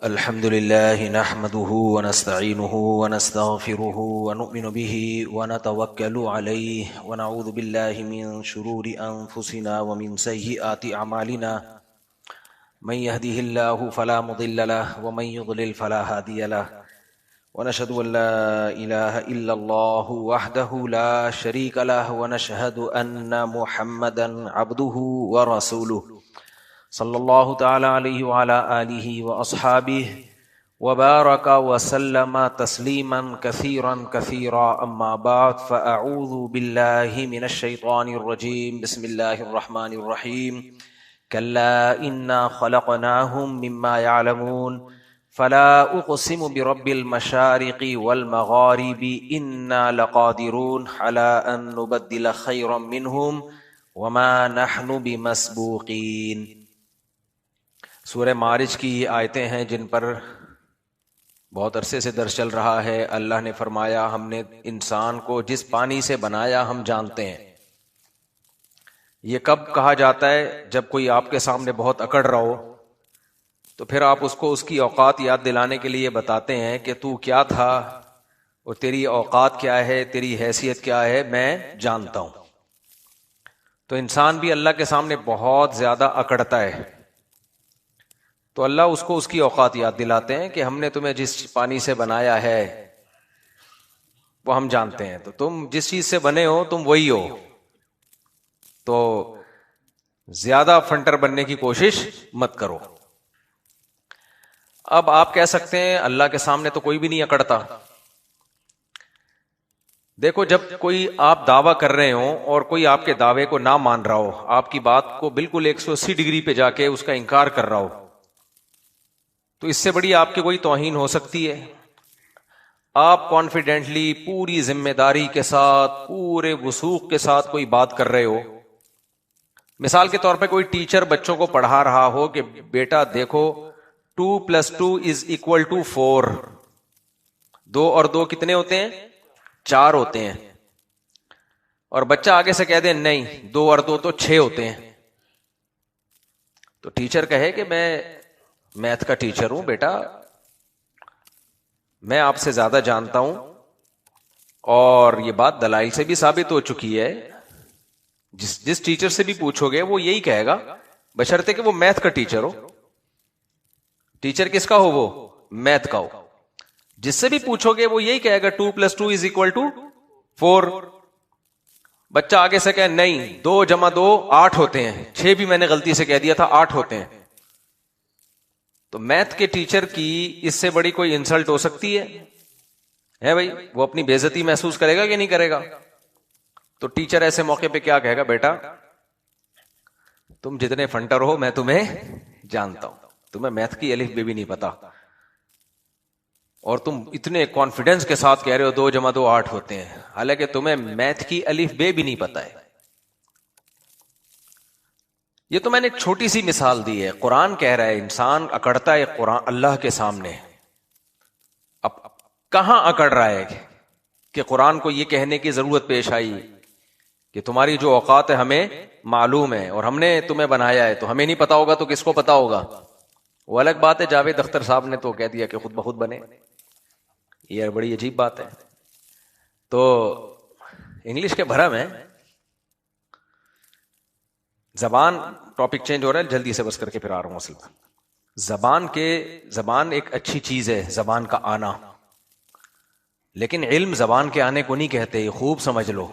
الحمد لله نحمده ونستعينه ونستغفره ونؤمن به ونتوكل عليه ونعوذ بالله من شرور أنفسنا ومن سيئات أعمالنا من يهده الله فلا مضل له ومن يضلل فلا هادي له ونشهد أن لا إله إلا الله وحده لا شريك له ونشهد أن محمدا عبده ورسوله صلی اللہ تعالی علیہ وعلى آلہ واصحابہ وبارک وسلم تسلیما کثیرا کثیرا اما بعد فاعوذ باللہ من الشیطان الرجیم بسم اللہ الرحمن الرحیم کلا انا خلقناہم مما يعلمون فلا اقسم برب المشارق والمغارب انا لقادرون على ان نبدل خیرا منہم وما نحن بمسبوقین۔ سورہ معارج کی یہ آیتیں ہیں جن پر بہت عرصے سے درس چل رہا ہے۔ اللہ نے فرمایا ہم نے انسان کو جس پانی سے بنایا ہم جانتے ہیں۔ یہ کب کہا جاتا ہے؟ جب کوئی آپ کے سامنے بہت اکڑ رہا ہو تو پھر آپ اس کو اس کی اوقات یاد دلانے کے لیے بتاتے ہیں کہ تو کیا تھا اور تیری اوقات کیا ہے، تیری حیثیت کیا ہے، میں جانتا ہوں۔ تو انسان بھی اللہ کے سامنے بہت زیادہ اکڑتا ہے، تو اللہ اس کو اس کی اوقات یاد دلاتے ہیں کہ ہم نے تمہیں جس پانی سے بنایا ہے وہ ہم جانتے ہیں، تو تم جس چیز سے بنے ہو تم وہی ہو، تو زیادہ فنٹر بننے کی کوشش مت کرو۔ اب آپ کہہ سکتے ہیں اللہ کے سامنے تو کوئی بھی نہیں اکڑتا۔ دیکھو، جب کوئی آپ دعویٰ کر رہے ہوں اور کوئی آپ کے دعوے کو نہ مان رہا ہو، آپ کی بات کو بالکل 180 ڈگری پہ جا کے اس کا انکار کر رہا ہو، تو اس سے بڑی آپ کی کوئی توہین ہو سکتی ہے؟ آپ کانفیڈنٹلی پوری ذمہ داری کے ساتھ پورے وثوق کے ساتھ کوئی بات کر رہے ہو۔ مثال کے طور پہ کوئی ٹیچر بچوں کو پڑھا رہا ہو کہ بیٹا دیکھو 2+2=4، 2 اور 2 کتنے ہوتے ہیں؟ 4 ہوتے ہیں، اور بچہ آگے سے کہہ دے نہیں 2 اور 2 تو 6 ہوتے ہیں، تو ٹیچر کہے کہ میں میتھ کا ٹیچر ہوں بیٹا، میں آپ سے زیادہ جانتا ہوں، اور یہ بات دلائل سے بھی ثابت ہو چکی ہے، جس ٹیچر سے بھی پوچھو گے وہ یہی کہے گا، بشرطے کہ وہ میتھ کا ٹیچر ہو۔ ٹیچر کس کا ہو؟ وہ میتھ کا ہو۔ جس سے بھی پوچھو گے وہ یہی کہے گا 2+2=4۔ بچہ آگے سے کہے نہیں 2 + 2 8 ہوتے ہیں، 6 بھی میں نے غلطی سے کہہ دیا تھا، 8 ہوتے ہیں، تو میتھ کے ٹیچر کی اس سے بڑی کوئی انسلٹ ہو سکتی ہے بھائی؟ وہ اپنی بے عزتی محسوس کرے گا کہ نہیں کرے گا؟ تو ٹیچر ایسے موقع پہ کیا کہے گا؟ بیٹا تم جتنے فنٹر ہو میں تمہیں جانتا ہوں، تمہیں میتھ کی الف بے بھی نہیں پتا، اور تم اتنے کانفیڈنس کے ساتھ کہہ رہے ہو 2 + 2 8 ہوتے ہیں، حالانکہ تمہیں میتھ کی الف بے بھی نہیں پتا ہے۔ یہ تو میں نے ایک چھوٹی سی مثال دی ہے۔ قرآن کہہ رہا ہے انسان اکڑتا ہے قرآن اللہ کے سامنے۔ اب کہاں اکڑ رہا ہے کہ قرآن کو یہ کہنے کی ضرورت پیش آئی کہ تمہاری جو اوقات ہے ہمیں معلوم ہے اور ہم نے تمہیں بنایا ہے، تو ہمیں نہیں پتا ہوگا تو کس کو پتا ہوگا؟ وہ الگ بات ہے، جاوید اختر صاحب نے تو کہہ دیا کہ خود بخود بنے، یہ بڑی عجیب بات ہے۔ تو انگلش کے بھرم ہے، زبان، ٹاپک چینج ہو رہا ہے جلدی سے بس کر کے پھر آ رہا ہوں اصل میں۔ زبان ایک اچھی چیز ہے، زبان کا آنا، لیکن علم زبان کے آنے کو نہیں کہتے، یہ خوب سمجھ لو۔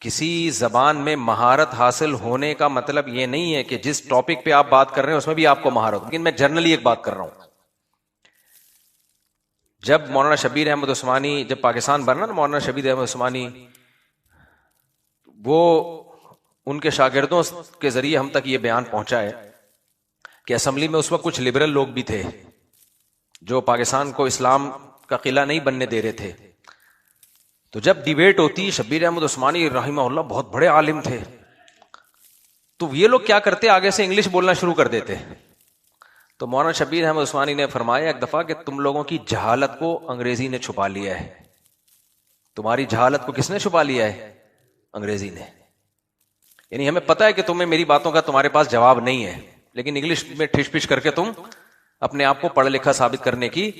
کسی زبان میں مہارت حاصل ہونے کا مطلب یہ نہیں ہے کہ جس ٹاپک پہ آپ بات کر رہے ہیں اس میں بھی آپ کو مہارت، لیکن میں جنرلی ایک بات کر رہا ہوں۔ جب مولانا شبیر احمد عثمانی جب پاکستان بنا نا، مولانا شبیر احمد عثمانی وہ ان کے شاگردوں کے ذریعے ہم تک یہ بیان پہنچا ہے کہ اسمبلی میں اس وقت کچھ لبرل لوگ بھی تھے جو پاکستان کو اسلام کا قلعہ نہیں بننے دے رہے تھے، تو جب ڈیبیٹ ہوتی، شبیر احمد عثمانی رحمہ اللہ بہت بڑے عالم تھے، تو یہ لوگ کیا کرتے، آگے سے انگلش بولنا شروع کر دیتے۔ تو مولانا شبیر احمد عثمانی نے فرمایا ایک دفعہ کہ تم لوگوں کی جہالت کو انگریزی نے چھپا لیا ہے۔ تمہاری جہالت کو کس نے چھپا لیا ہے؟ انگریزی نے۔ یعنی ہمیں پتا ہے کہ تمہیں میری باتوں کا تمہارے پاس جواب نہیں ہے، لیکن انگلش میں ٹھش پش کر کے تم اپنے آپ کو پڑھا لکھا ثابت کرنے کی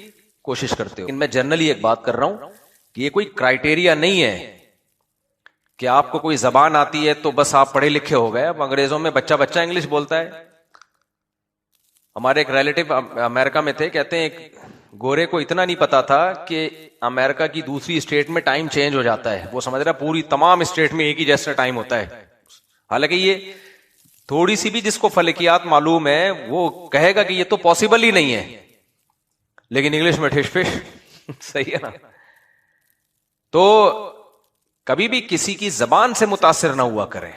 کوشش کرتے ہو. میں جنرلی ایک بات کر رہا ہوں کہ یہ کوئی کرائٹیریا نہیں ہے کہ آپ کو کوئی زبان آتی ہے تو بس آپ پڑھے لکھے ہو گئے. اب انگریزوں میں بچہ بچہ انگلش بولتا ہے. ہمارے ایک ریلیٹو امریکہ میں تھے, کہتے ہیں گورے کو اتنا نہیں پتا تھا کہ امریکہ کی دوسری اسٹیٹ میں ٹائم چینج ہو جاتا ہے. وہ سمجھ رہا پوری تمام اسٹیٹ میں ایک ہی جیسا ٹائم ہوتا ہے. حالانکہ یہ تھوڑی سی بھی جس کو فلکیات معلوم ہے وہ کہے گا کہ یہ تو پاسبل ہی نہیں ہے, لیکن انگلش میں ٹھش پش. صحیح ہے نا. تو کبھی بھی کسی کی زبان سے متاثر نہ ہوا کریں,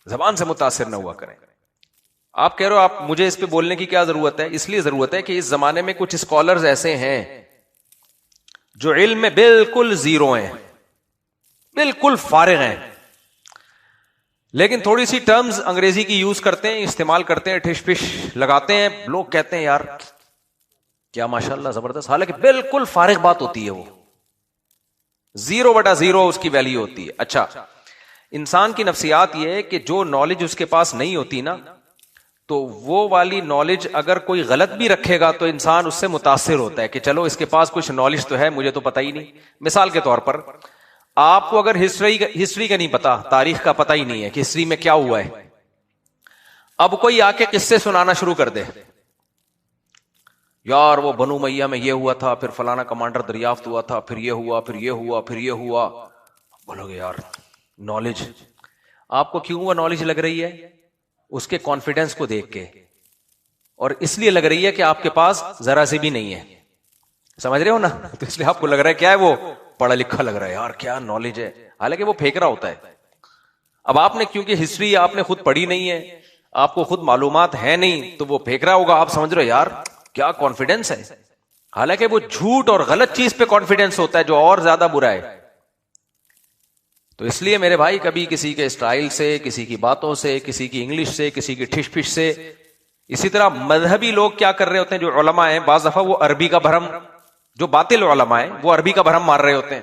زبان سے متاثر نہ ہوا کریں. آپ کہہ رہے ہو آپ مجھے اس پہ بولنے کی کیا ضرورت ہے؟ اس لیے ضرورت ہے کہ اس زمانے میں کچھ اسکالرز ایسے ہیں جو علم میں بالکل زیرو ہیں, بالکل فارغ ہیں, لیکن تھوڑی سی ٹرمز انگریزی کی یوز کرتے ہیں, استعمال کرتے ہیں, ٹھش پش لگاتے ہیں. لوگ کہتے ہیں یار کیا ماشاءاللہ زبردست, حالانکہ بالکل فارغ بات ہوتی ہے. وہ 0/0 اس کی ویلیو ہوتی ہے. اچھا, انسان کی نفسیات یہ ہے کہ جو نالج اس کے پاس نہیں ہوتی نا, تو وہ والی نالج اگر کوئی غلط بھی رکھے گا تو انسان اس سے متاثر ہوتا ہے کہ چلو اس کے پاس کچھ نالج تو ہے, مجھے تو پتہ ہی نہیں. مثال کے طور پر آپ کو اگر ہسٹری کا نہیں پتا, تاریخ کا پتہ ہی نہیں ہے کہ ہسٹری میں کیا ہوا ہے, اب کوئی آ کے قصے سنانا شروع کر دے, یار وہ بنو امیہ میں یہ ہوا تھا, پھر فلانا کمانڈر دریافت ہوا تھا, پھر یہ ہوا, پھر یہ ہوا, پھر یہ ہوا. بولو گے یار نالج. آپ کو کیوں وہ نالج لگ رہی ہے؟ اس کے کانفیڈنس کو دیکھ کے, اور اس لیے لگ رہی ہے کہ آپ کے پاس ذرا سی بھی نہیں ہے. سمجھ رہے ہو نا؟ تو اس لیے آپ کو لگ رہا ہے کیا ہے, وہ پڑھا لکھا لگ رہا ہے, یار کیا نالج ہے, حالانکہ وہ پھینک رہا ہوتا ہے. اب آپ نے کیونکہ ہسٹری آپ نے خود پڑھی نہیں ہے, آپ کو خود معلومات ہے نہیں, تو وہ پھینک رہا ہوگا. آپ سمجھ رہے ہو یار کیا کانفیڈنس ہے, حالانکہ وہ جھوٹ اور غلط چیز پہ کانفیڈنس ہوتا ہے جو اور زیادہ برا ہے. تو اس لیے میرے بھائی کبھی کسی کے اسٹائل سے, کسی کی باتوں سے, کسی کی انگلش سے, کسی کی ٹھش پش سے. اسی طرح مذہبی لوگ کیا کر رہے ہوتے ہیں, جو علماء ہیں بعض دفعہ وہ عربی کا بھرم, جو باطل علماء ہیں وہ عربی کا بھرم مار رہے ہوتے ہیں.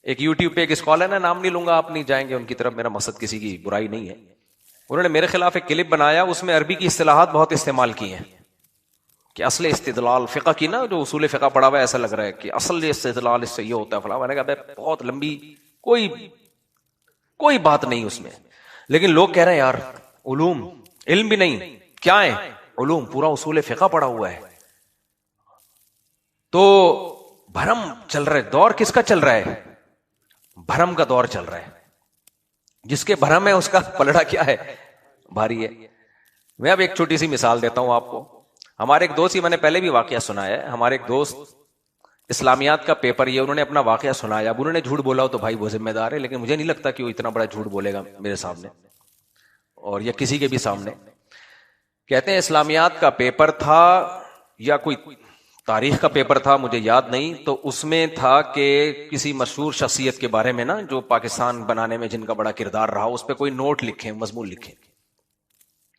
ایک یوٹیوب پہ ایک اسکالر ہے نا, نام نہیں لوں گا, آپ نہیں جائیں گے ان کی طرف, میرا مقصد کسی کی برائی نہیں ہے. انہوں نے میرے خلاف ایک کلپ بنایا, اس میں عربی کی اصطلاحات بہت استعمال کی ہیں کہ اصل استدلال فقہ کی نا, جو اصول فقہ پڑھا ہوا ہے, ایسا لگ رہا ہے کہ اصل استدلال اس سے یہ ہوتا ہے فلاں. میں نے کہا بہت لمبی, کوئی بات نہیں اس میں, لیکن لوگ کہہ رہے ہیں یار علوم, علم بھی نہیں, کیا ہے علوم, پورا اصول فقہ پڑھا ہوا ہے. تو بھرم چل رہا ہے. دور کس کا چل رہا ہے؟ بھرم کا دور چل رہا ہے. جس کے بھرم ہے اس کا پلڑا کیا ہے, بھاری ہے. میں اب ایک چھوٹی سی مثال دیتا ہوں آپ کو. ہمارے ایک دوست ہی, میں نے پہلے بھی واقعہ سنایا ہے, ہمارے ایک دوست اسلامیات کا پیپر یہ انہوں نے اپنا واقعہ سنایا. اب انہوں نے جھوٹ بولا ہو تو بھائی وہ ذمہ دار ہے, لیکن مجھے نہیں لگتا کہ وہ اتنا بڑا جھوٹ بولے گا میرے سامنے اور یا کسی کے بھی سامنے. کہتے ہیں اسلامیات کا پیپر تھا یا کوئی تاریخ کا پیپر تھا, مجھے یاد نہیں, تو اس میں تھا کہ کسی مشہور شخصیت کے بارے میں نا, جو پاکستان بنانے میں جن کا بڑا کردار رہا, اس پہ کوئی نوٹ لکھیں, مضمون لکھیں.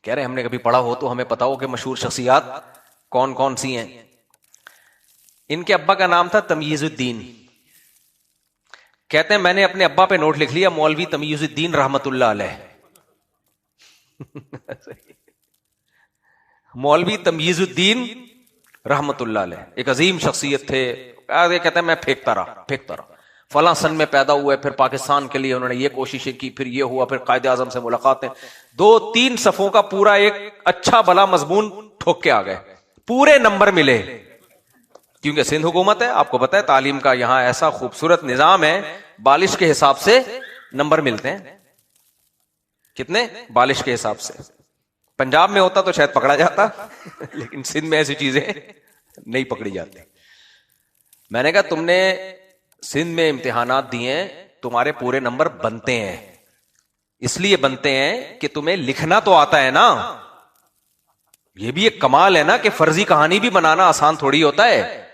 کہہ رہے ہم نے کبھی پڑھا ہو تو ہمیں پتا ہو کہ مشہور شخصیات کون کون سی ہیں. ان کے ابا کا نام تھا تمییز الدین. کہتے ہیں میں نے اپنے ابا پہ نوٹ لکھ لیا مولوی تمییز الدین رحمت اللہ علیہ. مولوی تمییز الدین رحمت اللہ علیہ ایک عظیم شخصیت تھے. کہتے ہیں میں پھینکتا رہا, فلاں سن میں پیدا ہوئے, پھر پاکستان کے لیے انہوں نے یہ کوششیں کی, پھر یہ ہوا, پھر قائد اعظم سے ملاقاتیں, 2-3 صفوں کا پورا ایک اچھا بھلا مضمون ٹھوک کے آ گئے. پورے نمبر ملے, کیونکہ سندھ حکومت ہے, آپ کو پتا ہے تعلیم کا یہاں ایسا خوبصورت نظام ہے, بالش کے حساب سے نمبر ملتے ہیں. کتنے؟ بالش کے حساب سے. پنجاب میں ہوتا تو شاید پکڑا جاتا, لیکن سندھ میں ایسی چیزیں نہیں پکڑی جاتی. میں نے کہا تم نے سندھ میں امتحانات دیے, تمہارے پورے نمبر بنتے ہیں, اس لیے بنتے ہیں کہ تمہیں لکھنا تو آتا ہے نا. یہ بھی ایک کمال ہے نا کہ فرضی کہانی بھی بنانا آسان تھوڑی ہوتا ہے,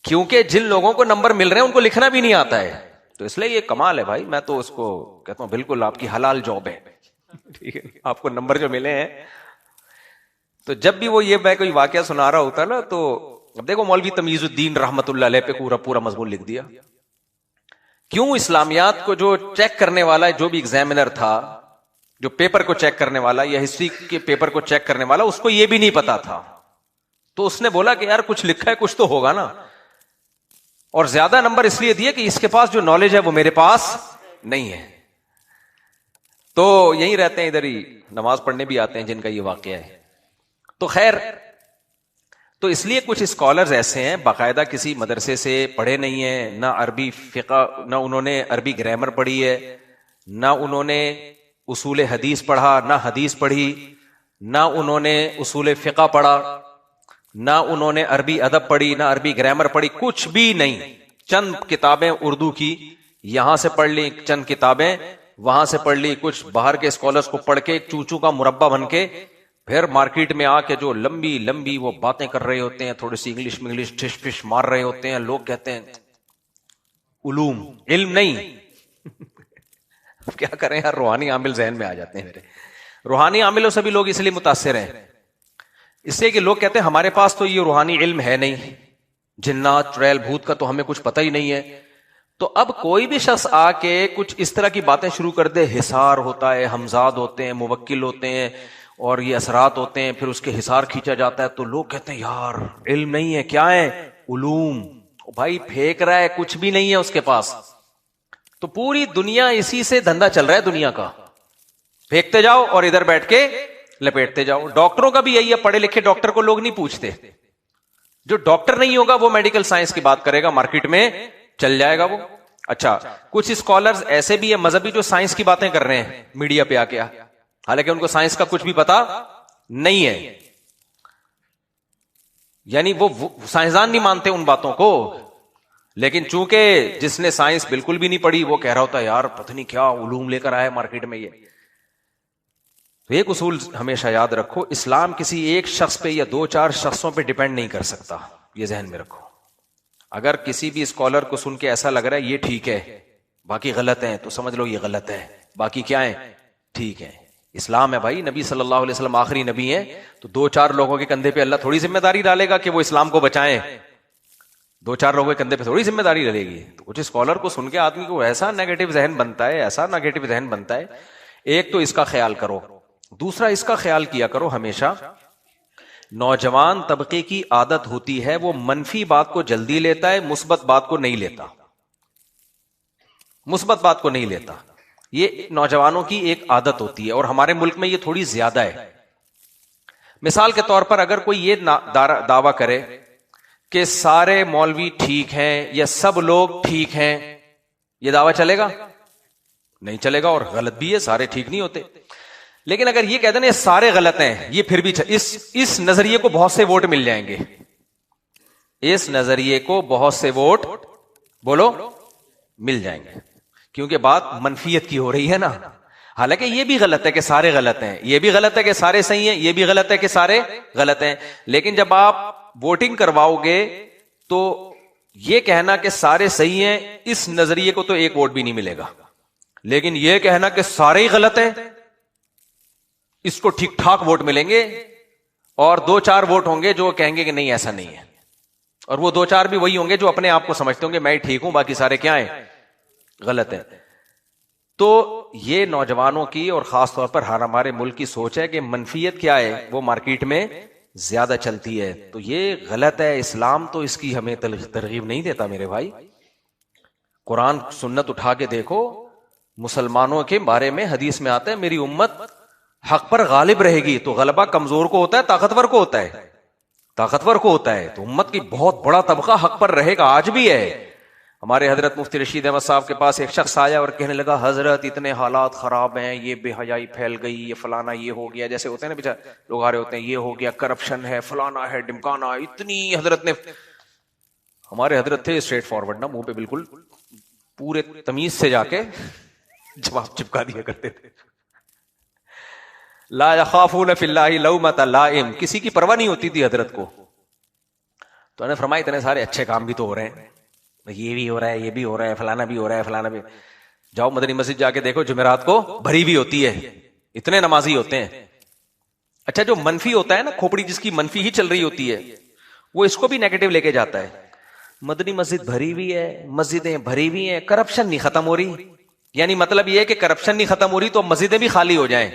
کیونکہ جن لوگوں کو نمبر مل رہے ہیں ان کو لکھنا بھی نہیں آتا ہے. تو اس لیے یہ کمال ہے بھائی. میں تو اس کو کہتا ہوں بالکل آپ کی حلال جاب ہے, ٹھیک ہے, آپ کو نمبر جو ملے ہیں. تو جب بھی وہ یہ میں کوئی واقعہ سنا رہا ہوتا نا, تو اب دیکھو مولوی تمییز الدین رحمت اللہ علیہ پہ پورا مضمون لکھ دیا. کیوں؟ اسلامیات کو جو چیک کرنے والا ہے, جو بھی ایگزامینر تھا, جو پیپر کو چیک کرنے والا یا ہسٹری کے پیپر کو چیک کرنے والا, اس کو یہ بھی نہیں پتا تھا تو اس نے بولا کہ یار کچھ لکھا ہے کچھ تو ہوگا نا, اور زیادہ نمبر اس لیے دیے کہ اس کے پاس جو نالج ہے وہ میرے پاس نہیں ہے. تو یہی رہتے ہیں ادھر ہی, نماز پڑھنے بھی آتے ہیں جن کا یہ واقعہ ہے. تو خیر, تو اس لیے کچھ اسکالرز ایسے ہیں باقاعدہ کسی مدرسے سے پڑھے نہیں ہیں, نہ عربی فقہ, نہ انہوں نے عربی گرامر پڑھی ہے, نہ انہوں نے اصول حدیث پڑھا, نہ حدیث پڑھی, نہ انہوں نے اصول فقہ پڑھا, نہ انہوں نے عربی ادب پڑھی, نہ عربی گرامر پڑھی, کچھ بھی نہیں. چند کتابیں اردو کی یہاں سے پڑھ لی, چند کتابیں وہاں سے پڑھ لی, کچھ باہر کے اسکالرز کو پڑھ کے چوچو کا مربع بن کے پھر مارکیٹ میں آ کے جو لمبی لمبی وہ باتیں کر رہے ہوتے ہیں, تھوڑی سی انگلش ٹھش پش مار رہے ہوتے ہیں. لوگ کہتے ہیں علوم, علم نہیں. کیا کریں یار, روحانی عامل ذہن میں آ جاتے ہیں میرے. روحانی عاملوں سے بھی لوگ اس لیے متاثر ہیں, اس لیے کہ لوگ کہتے ہیں ہمارے پاس تو یہ روحانی علم ہے نہیں, جنات چڑیل بھوت کا تو ہمیں کچھ پتہ ہی نہیں ہے. تو اب کوئی بھی شخص آ کے کچھ اس طرح کی باتیں شروع کر دے, حصار ہوتا ہے, حمزاد ہوتے ہیں, موکل ہوتے ہیں, اور یہ اثرات ہوتے ہیں, پھر اس کے حصار کھینچا جاتا ہے, تو لوگ کہتے ہیں یار علم نہیں ہے, کیا ہے علوم. بھائی پھینک رہا ہے, کچھ بھی نہیں ہے اس کے پاس. تو پوری دنیا اسی سے دھندا چل رہا ہے دنیا کا, پھینکتے جاؤ اور ادھر بیٹھ کے لپیٹتے جاؤ. ڈاکٹروں کا بھی یہی ہے, پڑھے لکھے ڈاکٹر کو لوگ نہیں پوچھتے. جو ڈاکٹر نہیں ہوگا وہ میڈیکل سائنس کی بات کرے گا, مارکیٹ میں چل جائے گا وہ. اچھا, کچھ اسکالرز ایسے بھی ہیں مذہبی جو سائنس کی باتیں کر رہے ہیں میڈیا پہ آ کے, حالانکہ ان کو سائنس کا کچھ بھی پتا نہیں ہے. یعنی وہ سائنسدان نہیں مانتے ان باتوں کو, لیکن چونکہ جس نے سائنس بالکل بھی نہیں پڑھی وہ کہہ رہا ہوتا ہے یار پتہ نہیں کیا علوم لے کر آیا مارکیٹ میں. یہ تو ایک اصول ہمیشہ یاد رکھو, اسلام کسی ایک شخص پہ یا دو چار شخصوں پہ ڈیپینڈ نہیں کر سکتا, یہ ذہن میں رکھو. اگر کسی بھی اسکالر کو سن کے ایسا لگ رہا ہے یہ ٹھیک ہے باقی غلط ہیں, تو سمجھ لو یہ غلط ہے, باقی کیا ہیں ٹھیک ہے. اسلام ہے بھائی, نبی صلی اللہ علیہ وسلم آخری نبی ہیں, تو دو چار لوگوں کے کندھے پہ اللہ تھوڑی ذمہ داری ڈالے گا کہ وہ اسلام کو بچائیں. دو چار لوگوں کے کندھے پہ تھوڑی ذمہ داری ڈلے گی. تو کچھ اسکالر کو سن کے آدمی کو ایسا نیگیٹو ذہن بنتا ہے, ایسا نیگیٹو ذہن بنتا ہے. ایک تو اس کا خیال کرو, دوسرا اس کا خیال کیا کرو ہمیشہ, نوجوان طبقے کی عادت ہوتی ہے وہ منفی بات کو جلدی لیتا ہے, مثبت بات کو نہیں لیتا. مثبت بات کو نہیں لیتا, یہ نوجوانوں کی ایک عادت ہوتی ہے, اور ہمارے ملک میں یہ تھوڑی زیادہ ہے. مثال کے طور پر اگر کوئی یہ دعویٰ کرے کہ سارے مولوی ٹھیک ہیں یا سب لوگ ٹھیک ہیں, یہ دعویٰ چلے گا؟ نہیں چلے گا, اور غلط بھی ہے, سارے ٹھیک نہیں ہوتے. لیکن اگر یہ کہتے ہیں سارے غلط ہیں, یہ پھر بھی اس نظریے کو بہت سے ووٹ مل جائیں گے. اس نظریے کو بہت سے ووٹ بولو مل جائیں گے, کیونکہ بات منفیت کی ہو رہی ہے نا. حالانکہ یہ بھی غلط ہے کہ سارے غلط ہیں, یہ بھی غلط ہے کہ سارے صحیح ہیں, یہ بھی غلط ہے کہ سارے غلط ہیں. لیکن جب آپ ووٹنگ کرواؤ گے تو یہ کہنا کہ سارے صحیح ہیں, اس نظریے کو تو ایک ووٹ بھی نہیں ملے گا. لیکن یہ کہنا کہ سارے ہی غلط ہیں, اس کو ٹھیک ٹھاک ووٹ ملیں گے, اور دو چار ووٹ ہوں گے جو کہیں گے کہ نہیں ایسا نہیں ہے, اور وہ دو چار بھی وہی ہوں گے جو اپنے آپ کو سمجھتے ہوں گے میں ٹھیک ہوں, باقی سارے کیا ہیں غلط ہیں. تو یہ نوجوانوں کی اور خاص طور پر ہمارے ملک کی سوچ ہے کہ منفیت کیا ہے وہ مارکیٹ میں زیادہ چلتی ہے, تو یہ غلط ہے. اسلام تو اس کی ہمیں ترغیب نہیں دیتا میرے بھائی. قرآن سنت اٹھا کے دیکھو, مسلمانوں کے بارے میں حدیث میں آتا ہے میری امت حق پر غالب رہے گی. تو غلبہ کمزور کو ہوتا ہے طاقتور کو ہوتا ہے؟ طاقتور کو ہوتا ہے. تو امت کی بہت بڑا طبقہ حق پر رہے گا, آج بھی ہے. ہمارے حضرت مفتی رشید احمد صاحب کے پاس ایک شخص آیا اور کہنے لگا حضرت اتنے حالات خراب ہیں, یہ بے حیائی پھیل گئی, یہ فلانا یہ ہو گیا, جیسے ہوتے ہیں نا بیچارے لوگ آ رہے ہوتے ہیں, یہ ہو گیا, کرپشن ہے, فلانا ہے, ڈمکانا. اتنی حضرت نے, ہمارے حضرت تھے اسٹریٹ فارورڈ نا, منہ پہ بالکل پورے تمیز سے جا کے جواب چپکا دیا کرتے تھے. لا یخافون فی اللہ لومۃ لائم, کسی کی پرواہ نہیں ہوتی تھی حضرت کو. تو انہیں فرمایا اتنے سارے اچھے کام بھی تو ہو رہے ہیں, یہ بھی ہو رہا ہے, یہ بھی ہو رہا ہے, فلانا بھی ہو رہا ہے, فلانا بھی. جاؤ مدنی مسجد جا کے دیکھو, جمعرات کو بھری بھی ہوتی ہے, اتنے نمازی ہوتے ہیں. اچھا جو منفی ہوتا ہے نا, کھوپڑی جس کی منفی ہی چل رہی ہوتی ہے, وہ اس کو بھی نیگیٹو لے کے جاتا ہے. مدنی مسجد بھری ہوئی ہے, مسجدیں بھری ہوئی ہیں, کرپشن نہیں ختم ہو رہی. یعنی مطلب یہ ہے کہ کرپشن نہیں ختم ہو رہی تو مسجدیں بھی خالی ہو جائیں.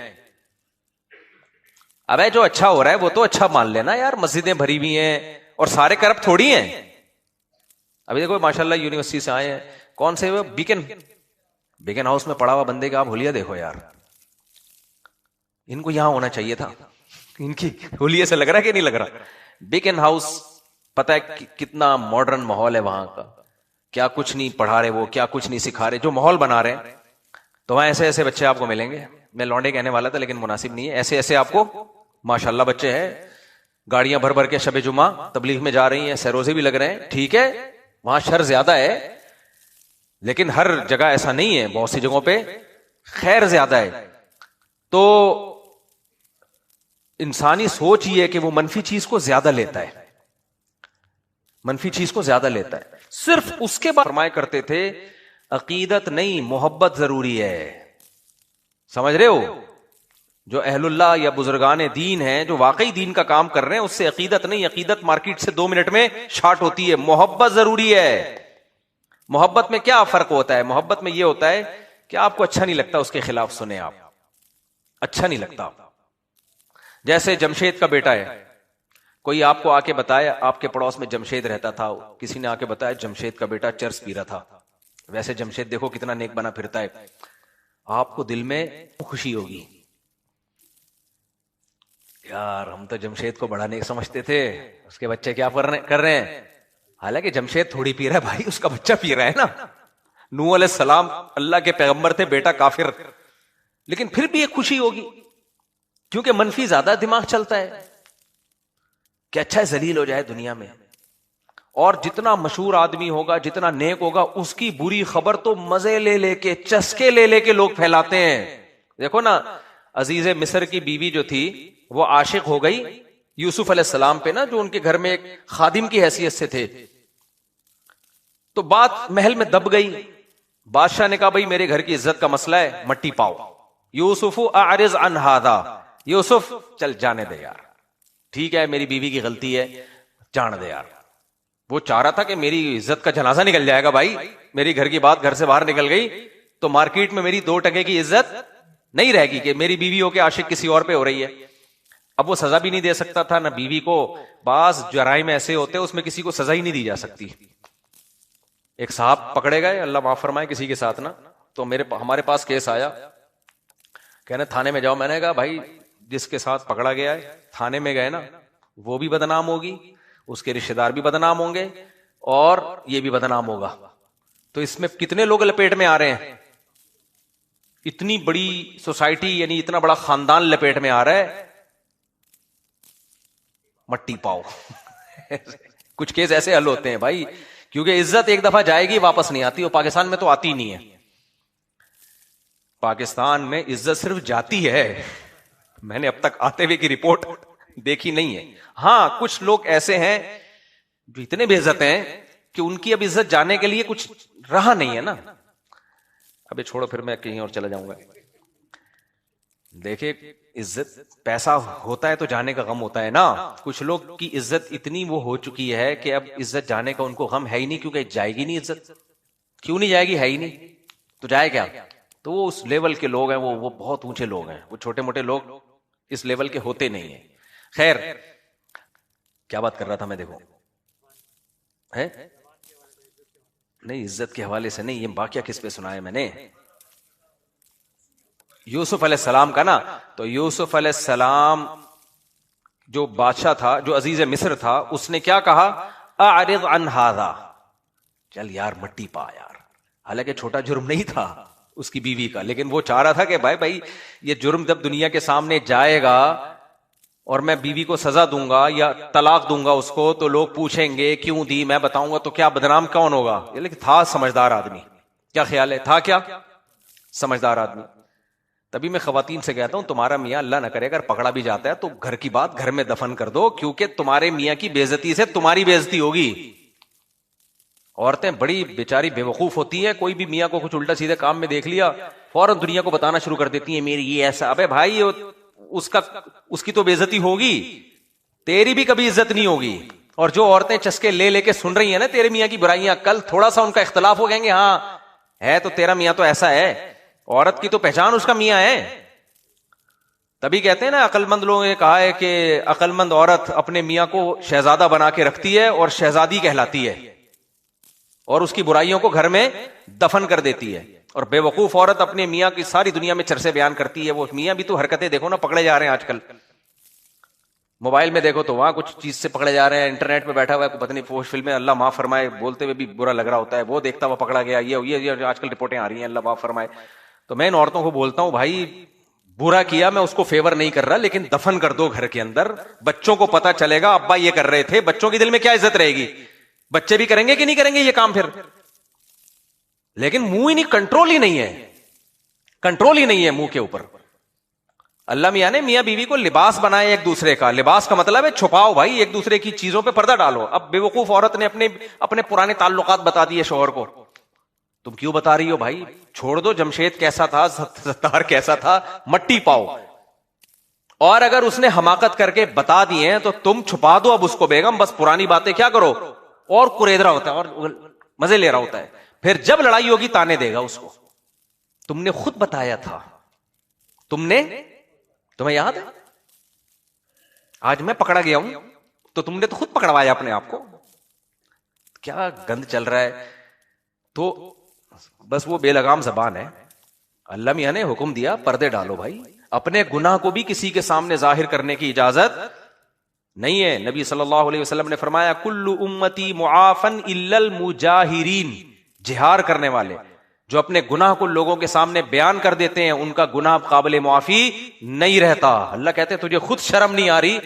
ابے جو اچھا ہو رہا ہے وہ تو اچھا مان لینا یار, مسجدیں بھری ہوئی ہیں اور سارے کرپٹ تھوڑی ہیں. ابھی دیکھو ماشاءاللہ یونیورسٹی سے آئے ہیں, کون سے بیکن ہاؤس میں پڑا ہوا بندے کا آپ حلیہ دیکھو یار, ان کو یہاں ہونا چاہیے تھا. ان کی حلیے سے لگ رہا ہے کہ نہیں لگ رہا؟ بیکن ہاؤس پتہ ہے کتنا ماڈرن ماحول ہے وہاں کا, کیا کچھ نہیں پڑھا رہے وہ, کیا کچھ نہیں سکھا رہے, جو ماحول بنا رہے ہیں. تو وہاں ایسے ایسے بچے آپ کو ملیں گے, میں لونڈے کہنے والا تھا لیکن مناسب نہیں ہے, ایسے ایسے آپ کو ماشاءاللہ بچے ہیں, گاڑیاں بھر بھر کے شب جمعہ تبلیغ میں جا رہی ہیں, سیروزے بھی لگ رہے ہیں. ٹھیک ہے وہاں شر زیادہ ہے لیکن ہر جگہ ایسا نہیں ہے, بہت سی جگہوں پہ خیر زیادہ ہے. تو انسانی سوچ یہ ہے کہ وہ منفی چیز کو زیادہ لیتا ہے, منفی چیز کو زیادہ لیتا ہے. صرف اس کے بعد فرمایا کرتے تھے عقیدت نہیں محبت ضروری ہے. سمجھ رہے ہو؟ جو اہل اللہ یا بزرگان دین ہیں جو واقعی دین کا کام کر رہے ہیں, اس سے عقیدت نہیں, عقیدت مارکیٹ سے 2 منٹ میں شارٹ ہوتی ہے. محبت ضروری ہے. محبت میں کیا فرق ہوتا ہے؟ محبت میں یہ ہوتا ہے کہ آپ کو اچھا نہیں لگتا اس کے خلاف سنیں, آپ اچھا نہیں لگتا. جیسے جمشید کا بیٹا ہے, کوئی آپ کو آ کے بتایا, آپ کے پڑوس میں جمشید رہتا تھا, کسی نے آ کے بتایا جمشید کا بیٹا چرس پی رہا تھا. ویسے جمشید دیکھو کتنا نیک بنا پھرتا ہے, آپ کو دل میں خوشی ہوگی, یار ہم تو جمشید کو بڑا نیک سمجھتے تھے, اس کے بچے کیا کر رہے ہیں. حالانکہ جمشید تھوڑی پی رہا ہے بھائی, اس کا بچہ پی رہا ہے نا. نوح علیہ السلام اللہ کے پیغمبر تھے, بیٹا کافر, لیکن پھر بھی ایک خوشی ہوگی کیونکہ منفی زیادہ دماغ چلتا ہے کہ اچھا ذلیل ہو جائے دنیا میں. اور جتنا مشہور آدمی ہوگا, جتنا نیک ہوگا, اس کی بری خبر تو مزے لے لے کے, چسکے لے لے کے لوگ پھیلاتے ہیں. دیکھو نا عزیز مصر کی بیوی جو تھی وہ عاشق ہو گئی یوسف علیہ السلام پہ نا, جو ان کے گھر میں ایک خادم کی حیثیت سے تھے. تو بات محل میں دب گئی. بادشاہ نے کہا بھائی میرے گھر کی عزت کا مسئلہ ہے, مٹی پاؤ. یوسف اعرض عن ھذا, یوسف چل جانے دے یار, ٹھیک ہے میری بیوی کی غلطی ہے, جان دے یار. وہ چاہ رہا تھا کہ میری عزت کا جنازہ نکل جائے گا بھائی, میری گھر کی بات گھر سے باہر نکل گئی تو مارکیٹ میں میری 2 ٹکے کی عزت نہیں رہے گی کہ میری بیوی ہو کے عاشق کسی اور پہ ہو رہی ہے. اب وہ سزا بھی نہیں دے سکتا تھا نہ بیوی کو, بعض جرائم ایسے ہوتے ہیں اس میں کسی کو سزا ہی نہیں دی جا سکتی. ایک صاحب پکڑے گئے, اللہ معاف فرمائے, کسی کے ساتھ نا, تو ہمارے پاس کیس آیا, کہنے تھانے میں جاؤ. میں نے کہا بھائی جس کے ساتھ پکڑا گیا ہے تھانے میں گئے نا, وہ بھی بدنام ہوگی, اس کے رشتہ دار بھی بدنام ہوں گے, اور یہ بھی بدنام ہوگا. تو اس میں کتنے لوگ لپیٹ میں آ رہے ہیں, اتنی بڑی سوسائٹی یعنی اتنا بڑا خاندان لپیٹ میں آ رہا ہے. مٹی پاؤ. کچھ کیس ایسے حل ہوتے ہیں بھائی, کیونکہ عزت ایک دفعہ جائے گی واپس نہیں آتی, اور پاکستان میں تو آتی نہیں ہے. پاکستان میں عزت صرف جاتی ہے, میں نے اب تک آتے ہوئے کی رپورٹ دیکھی نہیں ہے. ہاں کچھ لوگ ایسے ہیں جو اتنے بے عزت ہیں کہ ان کی اب عزت جانے کے لیے کچھ رہا نہیں ہے نا. ابھی چھوڑو, پھر میں کہیں اور چلا جاؤں گا. دیکھیں عزت, پیسہ ہوتا ہے تو جانے کا غم ہوتا ہے نا. کچھ لوگ کی عزت اتنی وہ ہو چکی ہے کہ اب عزت جانے کا ان کو غم ہے ہی نہیں, کیونکہ جائے گی نہیں عزت. کیوں نہیں جائے گی, ہے ہی نہیں, تو جائے کیا. تو وہ اس لیول کے لوگ ہیں, وہ بہت اونچے لوگ ہیں, وہ چھوٹے موٹے لوگ اس لیول کے ہوتے نہیں ہیں. خیر کیا بات کر رہا تھا میں, دیکھو ہے نہیں, عزت کے حوالے سے نہیں, یہ واقعہ کس پہ سنا ہے میں نے, یوسف علیہ السلام کا نا. تو یوسف علیہ السلام جو بادشاہ تھا, جو عزیز مصر تھا, اس نے کیا کہا, اعرض عن ھذا, چل یار مٹی پا یار. حالانکہ چھوٹا جرم نہیں تھا اس کی بیوی کا, لیکن وہ چاہ رہا تھا کہ بھائی یہ جرم جب دنیا کے سامنے جائے گا اور میں بیوی کو سزا دوں گا یا طلاق دوں گا اس کو, تو لوگ پوچھیں گے کیوں دی, میں بتاؤں گا تو کیا بدنام کون ہوگا. لیکن تھا سمجھدار آدمی. کیا خیال ہے, تھا کیا سمجھدار آدمی. تبھی میں خواتین سے کہتا ہوں تمہارا میاں اللہ نہ کرے اگر پکڑا بھی جاتا ہے تو گھر کی بات گھر میں دفن کر دو, کیونکہ تمہارے میاں کی بے عزتی سے تمہاری بے عزتی ہوگی. عورتیں بڑی بیچاری بے وقوف ہوتی ہیں, کوئی بھی میاں کو کچھ الٹا سیدھے کام میں دیکھ لیا فوراً دنیا کو بتانا شروع کر دیتی ہیں میری یہ ایسا. ابے بھائی اس کی تو بے عزتی ہوگی, تیری بھی کبھی عزت نہیں ہوگی. اور جو عورتیں چسکے لے لے کے سن رہی ہیں نا تیرے میاں کی برائیاں, کل تھوڑا سا ان کا اختلاف ہو گیں گے, ہاں ہے تو تیرا میاں تو ایسا ہے, عورت کی تو پہچان اس کا میاں ہے. تبھی کہتے ہیں نا عقل مند لوگوں نے کہا ہے کہ عقل مند عورت اپنے میاں کو شہزادہ بنا کے رکھتی ہے اور شہزادی کہلاتی ہے، اور اس کی برائیوں کو گھر میں دفن کر دیتی ہے. اور بے وقوف عورت اپنے میاں کی ساری دنیا میں چرچے بیان کرتی ہے. وہ میاں بھی تو حرکتیں دیکھو نا، پکڑے جا رہے ہیں آج کل. موبائل میں دیکھو تو وہاں کچھ چیز سے پکڑے جا رہے ہیں، انٹرنیٹ پہ بیٹھا ہوا ہے پتہ نہیں فوش فلمیں، اللہ معاف فرمائے، بولتے ہوئے بھی برا لگ رہا ہوتا ہے، وہ دیکھتا ہوا پکڑا گیا. یہ آج کل رپورٹیں آ رہی ہیں، اللہ معاف فرمائے. تو میں ان عورتوں کو بولتا ہوں بھائی برا کیا، میں اس کو فیور نہیں کر رہا، لیکن دفن کر دو گھر کے اندر. بچوں کو پتا چلے گا ابا یہ کر رہے تھے، بچوں کے دل میں کیا عزت رہے گی؟ بچے بھی کریں گے کہ نہیں کریں گے یہ کام پھر؟ لیکن منہ ہی نہیں، کنٹرول ہی نہیں ہے، کنٹرول ہی نہیں ہے منہ کے اوپر. اللہ میاں نے میاں بیوی کو لباس بنائے ایک دوسرے کا. لباس کا مطلب ہے چھپاؤ بھائی، ایک دوسرے کی چیزوں پہ پردہ ڈالو. اب بے وقوف عورت نے اپنے پرانے تعلقات بتا دیے شوہر کو. تم کیوں بتا رہی ہو بھائی؟ چھوڑ دو، جمشید کیسا تھا، ستار کیسا تھا، مٹی پاؤ. اور اگر اس نے حماقت کر کے بتا دیے ہیں تو تم چھپا دو اب اس کو بیگم، بس پرانی باتیں کیا کرو، اور کرید رہا ہوتا ہے اور مزے لے رہا ہوتا ہے. پھر جب لڑائی ہوگی تانے دے گا اس کو. تم نے خود بتایا تھا، تمہیں یاد ہے؟ آج میں پکڑا گیا ہوں تو تم نے تو خود پکڑوایا اپنے آپ کو. کیا گند چل رہا ہے. تو بس وہ بے لگام زبان ہے. اللہ میاں نے حکم دیا پردے ڈالو بھائی. اپنے گناہ کو بھی کسی کے سامنے ظاہر کرنے کی اجازت نہیں ہے. نبی صلی اللہ علیہ وسلم نے فرمایا کل امتی معافن الا المجاہرین، جہار کرنے والے جو اپنے گناہ کو لوگوں کے سامنے بیان کر دیتے ہیں ان کا گناہ قابل معافی نہیں رہتا. اللہ کہتے ہیں تجھے خود شرم نہیں آ رہی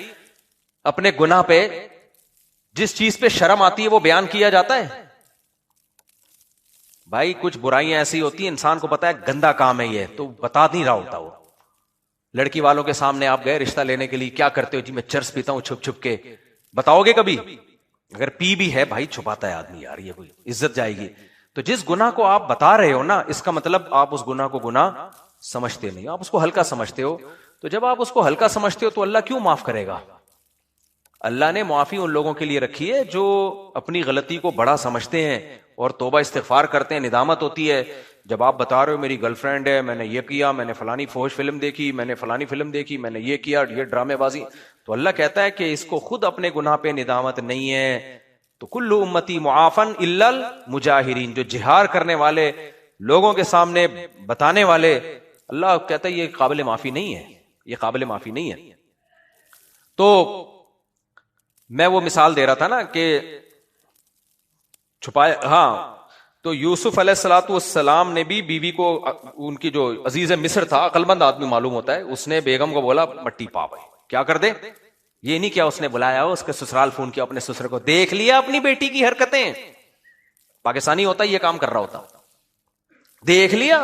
اپنے گناہ پہ؟ جس چیز پہ شرم آتی ہے وہ بیان کیا جاتا ہے. بھائی کچھ برائیاں ایسی ہوتی ہیں انسان کو پتا ہے گندا کام ہے یہ، تو بتا نہیں رہا ہوتا. وہ لڑکی والوں کے سامنے آپ گئے رشتہ لینے کے لیے، کیا کرتے ہو؟ جی میں چرس پیتا ہوں چھپ چھپ کے. بتاؤ گے کبھی؟ اگر پی بھی ہے بھائی چھپاتا ہے آدمی، یار یہ کوئی عزت جائے گی. تو جس گناہ کو آپ بتا رہے ہو نا، اس کا مطلب آپ اس گناہ کو گناہ سمجھتے نہیں، آپ اس کو ہلکا سمجھتے ہو. تو جب آپ اس کو ہلکا سمجھتے ہو تو اللہ کیوں معاف کرے گا؟ اللہ نے معافی ان لوگوں کے لیے رکھی ہے جو اپنی غلطی کو بڑا سمجھتے ہیں اور توبہ استغفار کرتے ہیں، ندامت ہوتی ہے. جب آپ بتا رہے ہو میری گرل فرینڈ ہے، میں نے یہ کیا، میں نے فلانی فوش فلم دیکھی، میں نے فلانی فلم دیکھی، میں نے یہ کیا، یہ ڈرامے بازی، تو اللہ کہتا ہے کہ اس کو خود اپنے گناہ پہ ندامت نہیں ہے. تو کل امتی معافن الا المجاہرین، جو جہار کرنے والے، لوگوں کے سامنے بتانے والے، اللہ کہتا ہے یہ قابل معافی نہیں ہے، یہ قابل معافی نہیں ہے. تو میں وہ مثال دے رہا تھا نا کہ چھپائے. ہاں تو یوسف علیہ الصلوۃ والسلام نے بھی بیوی کو، ان کی جو عزیز مصر تھا، عقل مند آدمی معلوم ہوتا ہے، اس نے بیگم کو بولا مٹی پا بھائی، کیا کر دے. یہ نہیں کیا اس نے بلایا اس کے سسرال فون کیا اپنے سسر کو، دیکھ لیا اپنی بیٹی کی حرکتیں. پاکستانی ہوتا یہ کام کر رہا ہوتا، دیکھ لیا.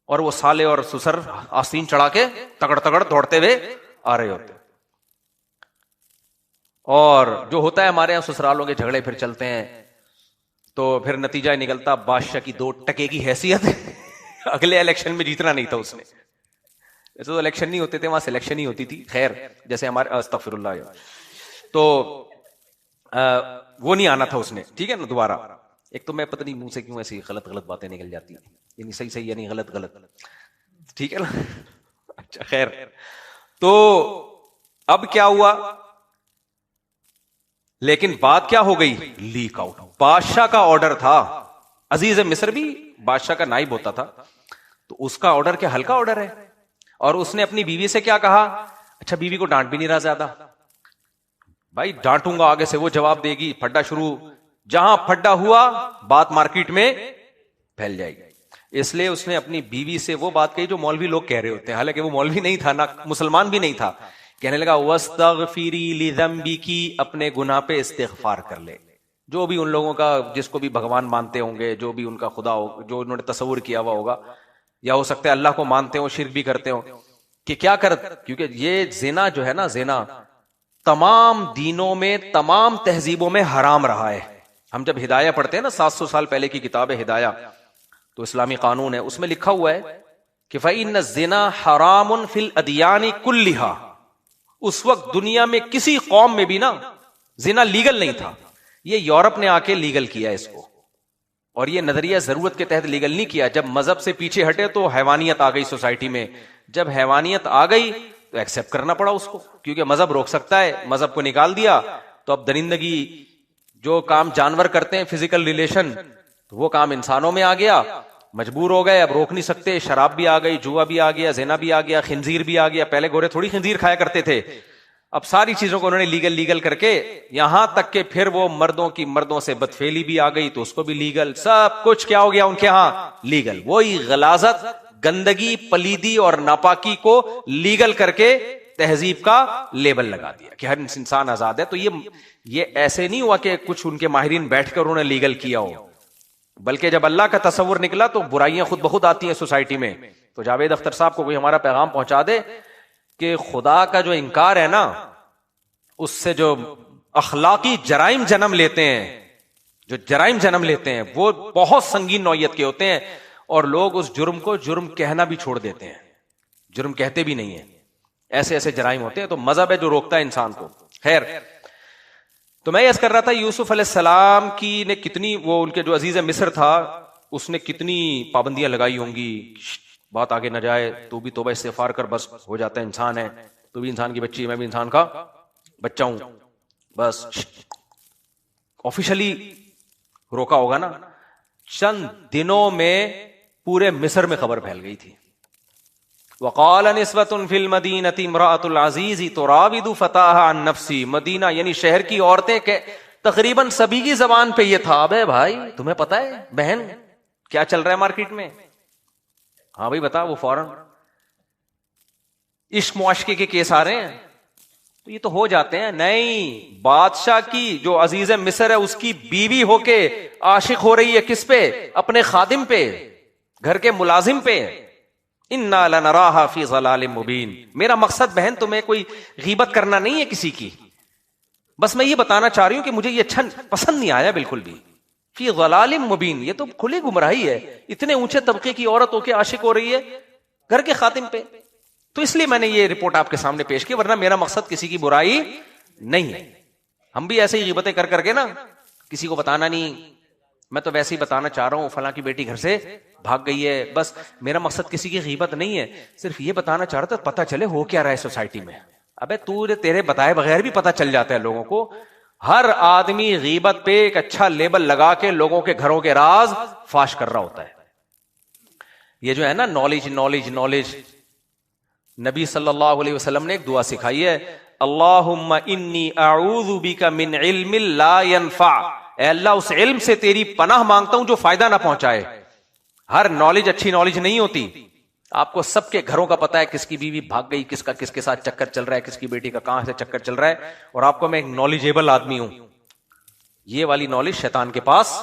اور وہ سالے اور سسر آستین چڑھا کے تگڑ تگڑ دوڑتے ہوئے آ رہے ہوتے. اور جو ہوتا ہے ہمارے یہاں سسرالوں کے جھگڑے پھر چلتے ہیں تو پھر نتیجہ نکلتا بادشاہ کی 2 ٹکے کی حیثیت. اگلے الیکشن میں جیتنا نہیں تھا اس نے. ایسے تو الیکشن نہیں ہوتے تھے، وہاں سلیکشن ہی ہوتی تھی. خیر جیسے ہمارے استغفر اللہ، تو وہ نہیں آنا تھا اس نے. ٹھیک ہے نا. دوبارہ ایک تو میں پتہ نہیں منہ سے کیوں ایسی غلط باتیں نکل جاتی ہیں، یعنی صحیح یعنی غلط. ٹھیک ہے نا. اچھا خیر. تو اب کیا ہوا، لیکن بات کیا ہو گئی، لیک آؤٹ. بادشاہ کا آرڈر تھا، عزیز مصر بھی بادشاہ کا نائب ہوتا تھا، تو اس کا آرڈر کیا ہلکا آرڈر ہے. اور اس نے اپنی بیوی سے کیا کہا، اچھا بیوی کو ڈانٹ بھی نہیں رہا زیادہ، بھائی ڈانٹوں گا آگے سے وہ جواب دے گی، پھڈا شروع. جہاں پھڈا ہوا بات مارکیٹ میں پھیل جائے گی. اس لیے اس نے اپنی بیوی سے وہ بات کہی جو مولوی لوگ کہہ رہے ہوتے ہیں، حالانکہ وہ مولوی نہیں تھا، نہ مسلمان بھی نہیں تھا. کہنے لگا وَاسْتَغْفِرِي لِذَنْبِكِ، اپنے گناہ پہ استغفار کر لے. جو بھی ان لوگوں کا، جس کو بھی بھگوان مانتے ہوں گے، جو بھی ان کا خدا ہو، جو انہوں نے تصور کیا ہوا ہوگا، یا ہو سکتا ہے اللہ کو مانتے ہوں، شرک بھی کرتے ہوں، کہ کیا کر، کیونکہ یہ زنا جو ہے نا، زنا تمام دینوں میں، تمام تہذیبوں میں حرام رہا ہے. ہم جب ہدایہ پڑھتے ہیں نا، 700 سال پہلے کی کتاب ہے ہدایہ، تو اسلامی قانون ہے، اس میں لکھا ہوا ہے کہ فَإِنَّ الزِّنَا حَرَامٌ فِي الْأَدْيَانِ كُلِّهَا. اس وقت دنیا میں کسی قوم میں بھی نا زنا لیگل نہیں تھا. یہ یورپ نے آ کے لیگل کیا اس کو، اور یہ نظریہ ضرورت کے تحت لیگل نہیں کیا. جب مذہب سے پیچھے ہٹے تو حیوانیت آ گئی سوسائٹی میں. جب حیوانیت آ گئی تو ایکسپٹ کرنا پڑا اس کو، کیونکہ مذہب روک سکتا ہے، مذہب کو نکال دیا تو اب درندگی، جو کام جانور کرتے ہیں فزیکل ریلیشن، وہ کام انسانوں میں آ گیا، مجبور ہو گئے، اب روک نہیں سکتے، شراب بھی آ گئی، جوا بھی آ گیا، زنا بھی آ گیا، خنزیر بھی آ گیا، پہلے گورے تھوڑی خنزیر کھایا کرتے تھے، اب ساری چیزوں کو انہوں نے لیگل کر کے، یہاں تک کہ پھر وہ مردوں سے بدفعلی بھی آ گئی تو اس کو بھی لیگل، سب کچھ کیا ہو گیا ان کے ہاں لیگل، وہی غلاظت، گندگی، پلیدی اور ناپاکی کو لیگل کر کے تہذیب کا لیبل لگا دیا کہ ہر انسان آزاد ہے. تو یہ ایسے نہیں ہوا کہ کچھ ان کے ماہرین بیٹھ کر انہوں نے لیگل کیا ہو، بلکہ جب اللہ کا تصور نکلا تو برائیاں خود بخود آتی ہیں سوسائٹی میں. تو جاوید اختر صاحب کو کوئی ہمارا پیغام پہنچا دے کہ خدا کا جو انکار ہے نا، اس سے جو اخلاقی جرائم جنم لیتے ہیں وہ بہت سنگین نوعیت کے ہوتے ہیں، اور لوگ اس جرم کو جرم کہنا بھی چھوڑ دیتے ہیں، جرم کہتے بھی نہیں ہیں، ایسے جرائم ہوتے ہیں. تو مذہب ہے جو روکتا ہے انسان کو. خیر، تو میں یہ کر رہا تھا یوسف علیہ السلام کی نے کتنی، وہ ان کے جو عزیز مصر تھا اس نے کتنی پابندیاں لگائی ہوں گی، بات آگے نہ جائے تو بھی توبہ استغفار کر، بس ہو جاتا ہے، انسان ہے، تو بھی انسان کی بچی، میں بھی انسان کا بچہ ہوں، بس آفیشلی روکا ہوگا نا. چند دنوں میں پورے مصر میں خبر پھیل گئی تھی. وقال نسوۃ فی المدینہ امرأۃ العزیز تراود فتاها عن نفسی، مدینہ یعنی شہر کی عورتیں کہ تقریباً سبھی کی زبان پہ یہ تھا، ابے بھائی تمہیں پتہ ہے بہن کیا چل رہا ہے مارکیٹ میں؟ ہاں بھائی بتا. وہ فوراً عشق معاشقے کے کیس آ رہے ہیں تو یہ تو ہو جاتے ہیں. نہیں، بادشاہ کی جو عزیز مصر ہے اس کی بیوی ہو کے عاشق ہو رہی ہے کس پہ؟ اپنے خادم پہ، گھر کے ملازم پہ. انا لنراھا فی ضلال مبین. میرا مقصد بہن تمہیں کوئی غیبت کرنا نہیں ہے کسی کی، بس میں یہ بتانا چاہ رہی ہوں کہ مجھے یہ اچھا پسند نہیں آیا بالکل بھی. فی ضلال مبین، یہ تو کھلی گمراہی ہے. اتنے اونچے طبقے کی عورت ہو کے عاشق ہو رہی ہے گھر کے خادم پہ. تو اس لیے میں نے یہ رپورٹ آپ کے سامنے پیش کی، ورنہ میرا مقصد کسی کی برائی نہیں ہے. ہم بھی ایسے ہی غیبتیں کر کے نا، کسی کو بتانا نہیں، میں تو ویسے ہی بتانا چاہ رہا ہوں فلاں کی بیٹی گھر سے بھاگ گئی ہے، بس میرا مقصد کسی کی غیبت نہیں ہے، صرف یہ بتانا چاہ رہا تھا پتہ چلے ہو کیا رہا ہے سوسائٹی میں. ابے تیرے بتائے بغیر بھی پتہ چل جاتا ہے لوگوں کو. ہر آدمی غیبت پہ ایک اچھا لیبل لگا کے لوگوں کے گھروں کے راز فاش کر رہا ہوتا ہے. یہ جو ہے نا نالج، نبی صلی اللہ علیہ وسلم نے ایک دعا سکھائی ہے، اللہم انی اعوذ بک من علم لا ينفع. اے اللہ اس علم سے تیری پناہ مانگتا ہوں جو فائدہ نہ پہنچائے. ہر نالج اچھی نالج نہیں ہوتی. آپ کو سب کے گھروں کا پتا ہے، کس کی بیوی بھاگ گئی، کس کا کس کے ساتھ چکر چل رہا ہے، کس کی بیٹی کا کہاں سے چکر چل رہا ہے، اور آپ کو میں ایک نالجیبل آدمی ہوں. یہ والی نالج شیطان کے پاس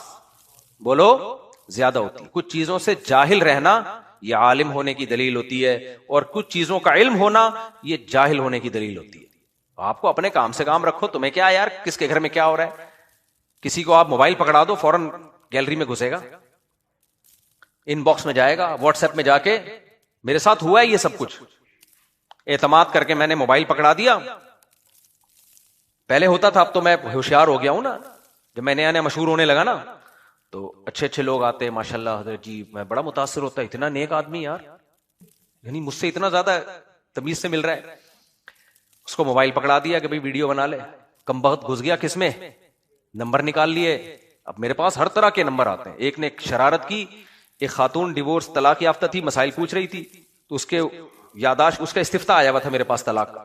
بولو زیادہ ہوتی. کچھ چیزوں سے جاہل رہنا یہ عالم ہونے کی دلیل ہوتی ہے، اور کچھ چیزوں کا علم ہونا یہ جاہل ہونے کی دلیل ہوتی ہے. آپ کو اپنے کام سے کام رکھو، تمہیں کیا یار کس کے گھر میں کیا ہو رہا ہے. کسی کو آپ موبائل پکڑا دو فوراً گیلری میں گھسے گا، ان باکس میں جائے گا، واٹس ایپ میں جا کے میرے ساتھ ہوا ہے یہ سب کچھ. اعتماد کر کے میں نے موبائل پکڑا دیا. پہلے ہوتا تھا، اب تو میں ہوشیار ہو گیا ہوں نا. جب میں نیا مشہور ہونے لگا نا تو اچھے لوگ آتے ہیں، ماشاءاللہ حضرت جی، میں بڑا متاثر ہوتا ہے، اتنا نیک آدمی یار، یعنی مجھ سے اتنا زیادہ تمیز سے مل رہا ہے. اس کو موبائل پکڑا دیا کہ بھئی ویڈیو بنا لے. کم بخت گھس گیا کس میں، نمبر نکال لیے. اب میرے پاس ہر طرح کے نمبر آتے ہیں. ایک نے شرارت کی، ایک خاتون ڈیورس طلاق یافتہ تھی، مسائل پوچھ رہی تھی، تو اس کے یاداشت، اس کا استفتاء آیا ہوا تھا میرے پاس طلاق کا.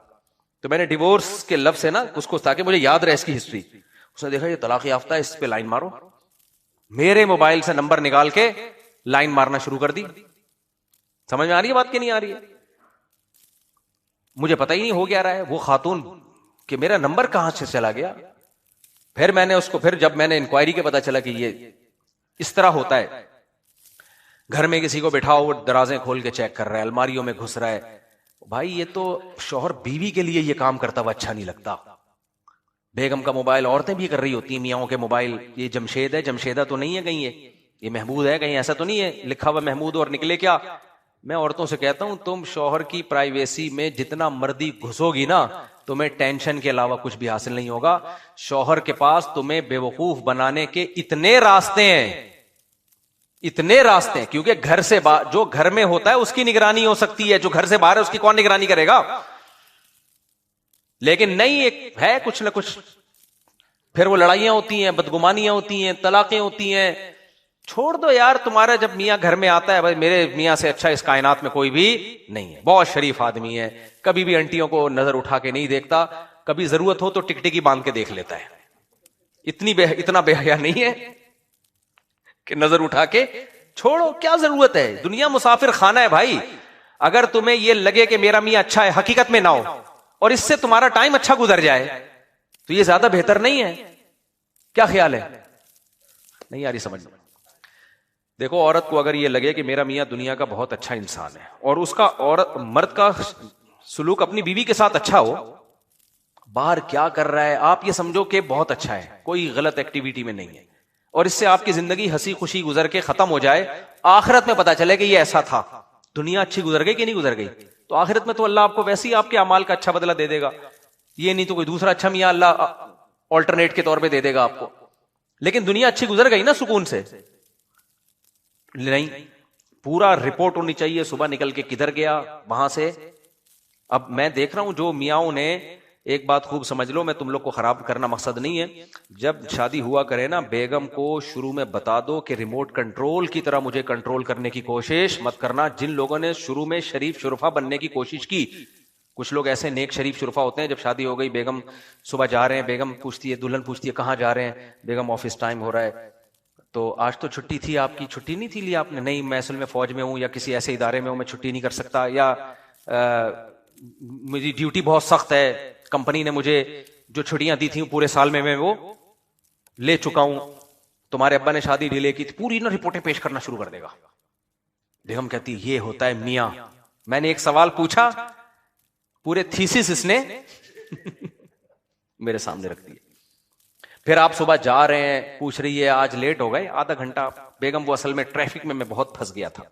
تو میں نے ڈیورس کے لفظ سے نا اس کو، تاکہ مجھے یاد رہے اس کی ہسٹری، اس نے دیکھا یہ طلاق یافتہ ہے، اس پہ لائن مارو. میرے موبائل سے نمبر نکال کے لائن مارنا شروع کر دی. سمجھ میں آ رہی ہے بات کہ نہیں آ رہی ہے؟ مجھے پتہ ہی نہیں ہو گیا رہا ہے وہ خاتون کہ میرا نمبر کہاں سے چلا گیا. پھر میں نے اس کو، پھر جب میں نے انکوائری کے پتا چلا کہ یہ اس طرح ہوتا ہے، گھر میں کسی کو بٹھاؤ وہ درازیں کھول کے چیک کر رہا ہے، الماریوں میں گھس رہا ہے. بھائی یہ تو شوہر بیوی کے لیے یہ کام کرتا ہوا اچھا نہیں لگتا. بیگم کا موبائل عورتیں بھی کر رہی ہوتی ہیں، میاں کے موبائل. یہ جمشید ہے، جمشیدہ تو نہیں ہے کہیں، یہ محمود ہے کہیں، ایسا تو نہیں ہے لکھا ہوا محمود اور نکلے کیا. میں عورتوں سے کہتا ہوں تم شوہر کی پرائیویسی میں جتنا مرضی گھسو گی نا، تمہیں ٹینشن کے علاوہ کچھ بھی حاصل نہیں ہوگا. شوہر کے پاس تمہیں بے وقوف بنانے کے اتنے راستے ہیں، اتنے راستے ہیں, کیونکہ گھر سے جو گھر میں ہوتا ہے اس کی نگرانی ہو سکتی ہے, جو گھر سے باہر ہے اس کی کون نگرانی کرے گا. لیکن نہیں, ایک ہے کچھ نہ کچھ, پھر وہ لڑائیاں ہوتی ہیں, بدگمانیاں ہوتی ہیں, طلاقیں ہوتی ہیں. چھوڑ دو یار, تمہارا جب میاں گھر میں آتا ہے, بھائی میرے میاں سے اچھا اس کائنات میں کوئی بھی نہیں ہے, بہت شریف آدمی ہے, کبھی بھی انٹیوں کو نظر اٹھا کے نہیں دیکھتا, کبھی ضرورت ہو تو ٹکٹکی باندھ کے دیکھ لیتا ہے. اتنا بے حیا نہیں ہے کہ نظر اٹھا کے. چھوڑو, کیا ضرورت ہے, دنیا مسافر خانہ ہے بھائی. اگر تمہیں یہ لگے کہ میرا میاں اچھا ہے, حقیقت میں نہ ہو, اور اس سے تمہارا ٹائم اچھا گزر جائے, تو یہ زیادہ بہتر نہیں ہے. کیا خیال ہے؟ نہیں یاری سمجھ. دیکھو, عورت کو اگر یہ لگے کہ میرا میاں دنیا کا بہت اچھا انسان ہے, اور اس کا مرد کا سلوک اپنی بیوی کے ساتھ اچھا ہو, باہر کیا کر رہا ہے آپ یہ سمجھو کہ بہت اچھا ہے, کوئی غلط ایکٹیویٹی میں نہیں ہے, اور اس سے آپ کی زندگی ہنسی خوشی گزر کے ختم ہو جائے, آخرت میں پتا چلے کہ یہ ایسا تھا. دنیا اچھی گزر گئی کہ نہیں گزر گئی, تو آخرت میں تو اللہ آپ کو ویسے ہی آپ کے اعمال کا اچھا بدلہ دے دے گا. یہ نہیں تو کوئی دوسرا اچھا میاں اللہ آلٹرنیٹ کے طور پہ دے دے گا آپ کو. لیکن دنیا اچھی گزر گئی نا سکون سے. نہیں, پورا رپورٹ ہونی چاہیے, صبح نکل کے کدھر گیا, وہاں سے. اب میں دیکھ رہا ہوں جو میاؤں نے, ایک بات خوب سمجھ لو, میں تم لوگ کو خراب کرنا مقصد نہیں ہے, جب شادی ہوا کرے نا, بیگم کو شروع میں بتا دو کہ ریموٹ کنٹرول کی طرح مجھے کنٹرول کرنے کی کوشش مت کرنا. جن لوگوں نے شروع میں شریف شرفا بننے کی کوشش کی, کچھ لوگ ایسے نیک شریف شرفا ہوتے ہیں, جب شادی ہو گئی, بیگم صبح جا رہے ہیں, بیگم پوچھتی ہے, دلہن پوچھتی ہے کہاں جا رہے ہیں, بیگم آفس ٹائم ہو رہا ہے, تو آج تو چھٹی تھی آپ کی, چھٹی نہیں تھی لی آپ نے, نہیں میں اصل میں فوج میں ہوں یا کسی ایسے ادارے میں ہوں, میں چھٹی نہیں کر سکتا, یا میری ڈیوٹی بہت سخت ہے, کمپنی نے مجھے جو چھٹیاں دی تھیں پورے سال میں وہ لے چکا ہوں, تمہارے ابا نے شادی ڈیلے کی تھی, پوری نا رپورٹیں پیش کرنا شروع کر دے گا. بیگم کہتی یہ ہوتا ہے میاں. میں نے ایک سوال پوچھا, پورے تھیسس اس نے میرے سامنے رکھ دیا. پھر آپ صبح جا رہے ہیں, پوچھ رہی ہے آج لیٹ ہو گئے آدھا گھنٹہ. بیگم وہ اصل میں ٹریفک میں بہت پھنس گیا تھا.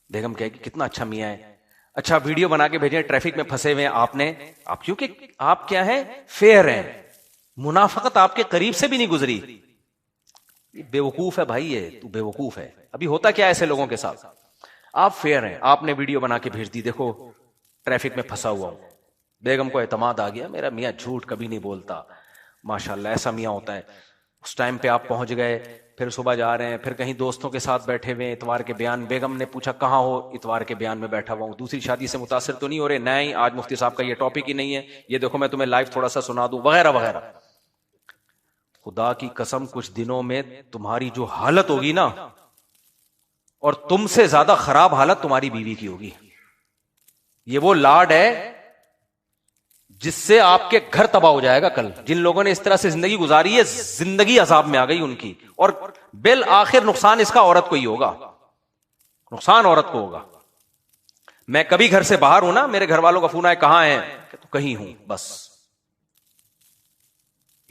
بیگم کہے کہ کتنا اچھا میاں ہے, اچھا ویڈیو بنا کے بھیجیں, ٹریفک میں پھنسے ہوئے آپ نے, آپ کیونکہ آپ کیا ہے, فیئر ہیں, منافقت آپ کے قریب سے بھی نہیں گزری. بے وقوف ہے بھائی, یہ تو بے وقوف ہے. ابھی ہوتا کیا ایسے لوگوں کے ساتھ, آپ فیئر ہیں, آپ نے ویڈیو بنا کے بھیج دی, دیکھو ٹریفک میں پھنسا ہوا ہوں. بیگم کو اعتماد آ گیا, میرا میاں جھوٹ کبھی نہیں بولتا, ماشاءاللہ ایسا میاں ہوتا ہے. اس ٹائم پہ آپ پہنچ گئے, پھر صبح جا رہے ہیں, پھر کہیں دوستوں کے ساتھ بیٹھے ہوئے, اتوار کے بیان. بیگم نے پوچھا کہاں ہو, اتوار کے بیان میں بیٹھا ہوا ہوں. دوسری شادی سے متاثر تو نہیں ہو رہے, نہیں آج مفتی صاحب کا یہ ٹاپک ہی نہیں ہے, یہ دیکھو میں تمہیں لائیو تھوڑا سا سنا دوں, وغیرہ وغیرہ. خدا کی قسم کچھ دنوں میں تمہاری جو حالت ہوگی نا, اور تم سے زیادہ خراب حالت تمہاری بیوی کی ہوگی. یہ وہ لاڈ ہے جس سے آپ کے گھر تباہ ہو جائے گا کل. جن لوگوں نے اس طرح سے زندگی گزاری ہے, زندگی عذاب میں آ گئی ان کی, اور بالآخر نقصان اس کا عورت کو ہی ہوگا, نقصان عورت کو ہوگا. میں کبھی گھر سے باہر ہوں نا, میرے گھر والوں کا فون آئے کہاں ہیں, تو کہیں ہوں, بس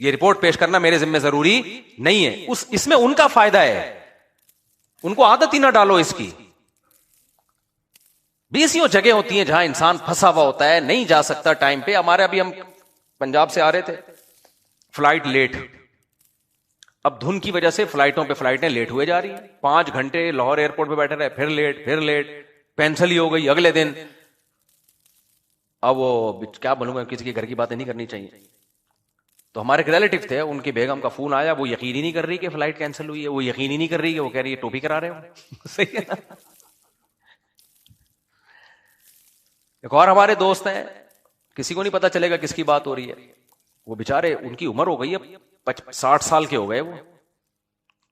یہ رپورٹ پیش کرنا میرے ذمہ ضروری نہیں ہے. اس میں ان کا فائدہ ہے, ان کو عادت ہی نہ ڈالو اس کی. 20 جگہ ہوتی ہیں جہاں انسان پھنسا ہوا ہوتا ہے, نہیں جا سکتا ٹائم پہ. ہمارے ابھی ہم پنجاب سے آ رہے تھے, فلائٹ لیٹ, اب دھن کی وجہ سے فلائٹوں پہ فلائٹیں لیٹ ہوئے جا رہی ہیں. 5 گھنٹے لاہور ایئرپورٹ پہ بیٹھے رہے, پھر لیٹ, پینسل ہی ہو گئی اگلے دن. اب وہ کیا بولوں گا, کسی کے گھر کی باتیں نہیں کرنی چاہیے. تو ہمارے ایک ریلیٹو تھے, ان کی بیگم کا فون آیا, وہ یقین ہی نہیں کر رہی کہ فلائٹ کینسل ہوئی ہے, وہ یقین ہی نہیں کر رہی ہے, وہ کہہ رہی ہے ٹوپی کرا رہے ہو. صحیح ہے. ایک اور ہمارے دوست ہیں, کسی کو نہیں پتا چلے گا کس کی بات ہو رہی ہے. وہ بےچارے, ان کی عمر ہو گئی ہے 60 سال کے ہو گئے, وہ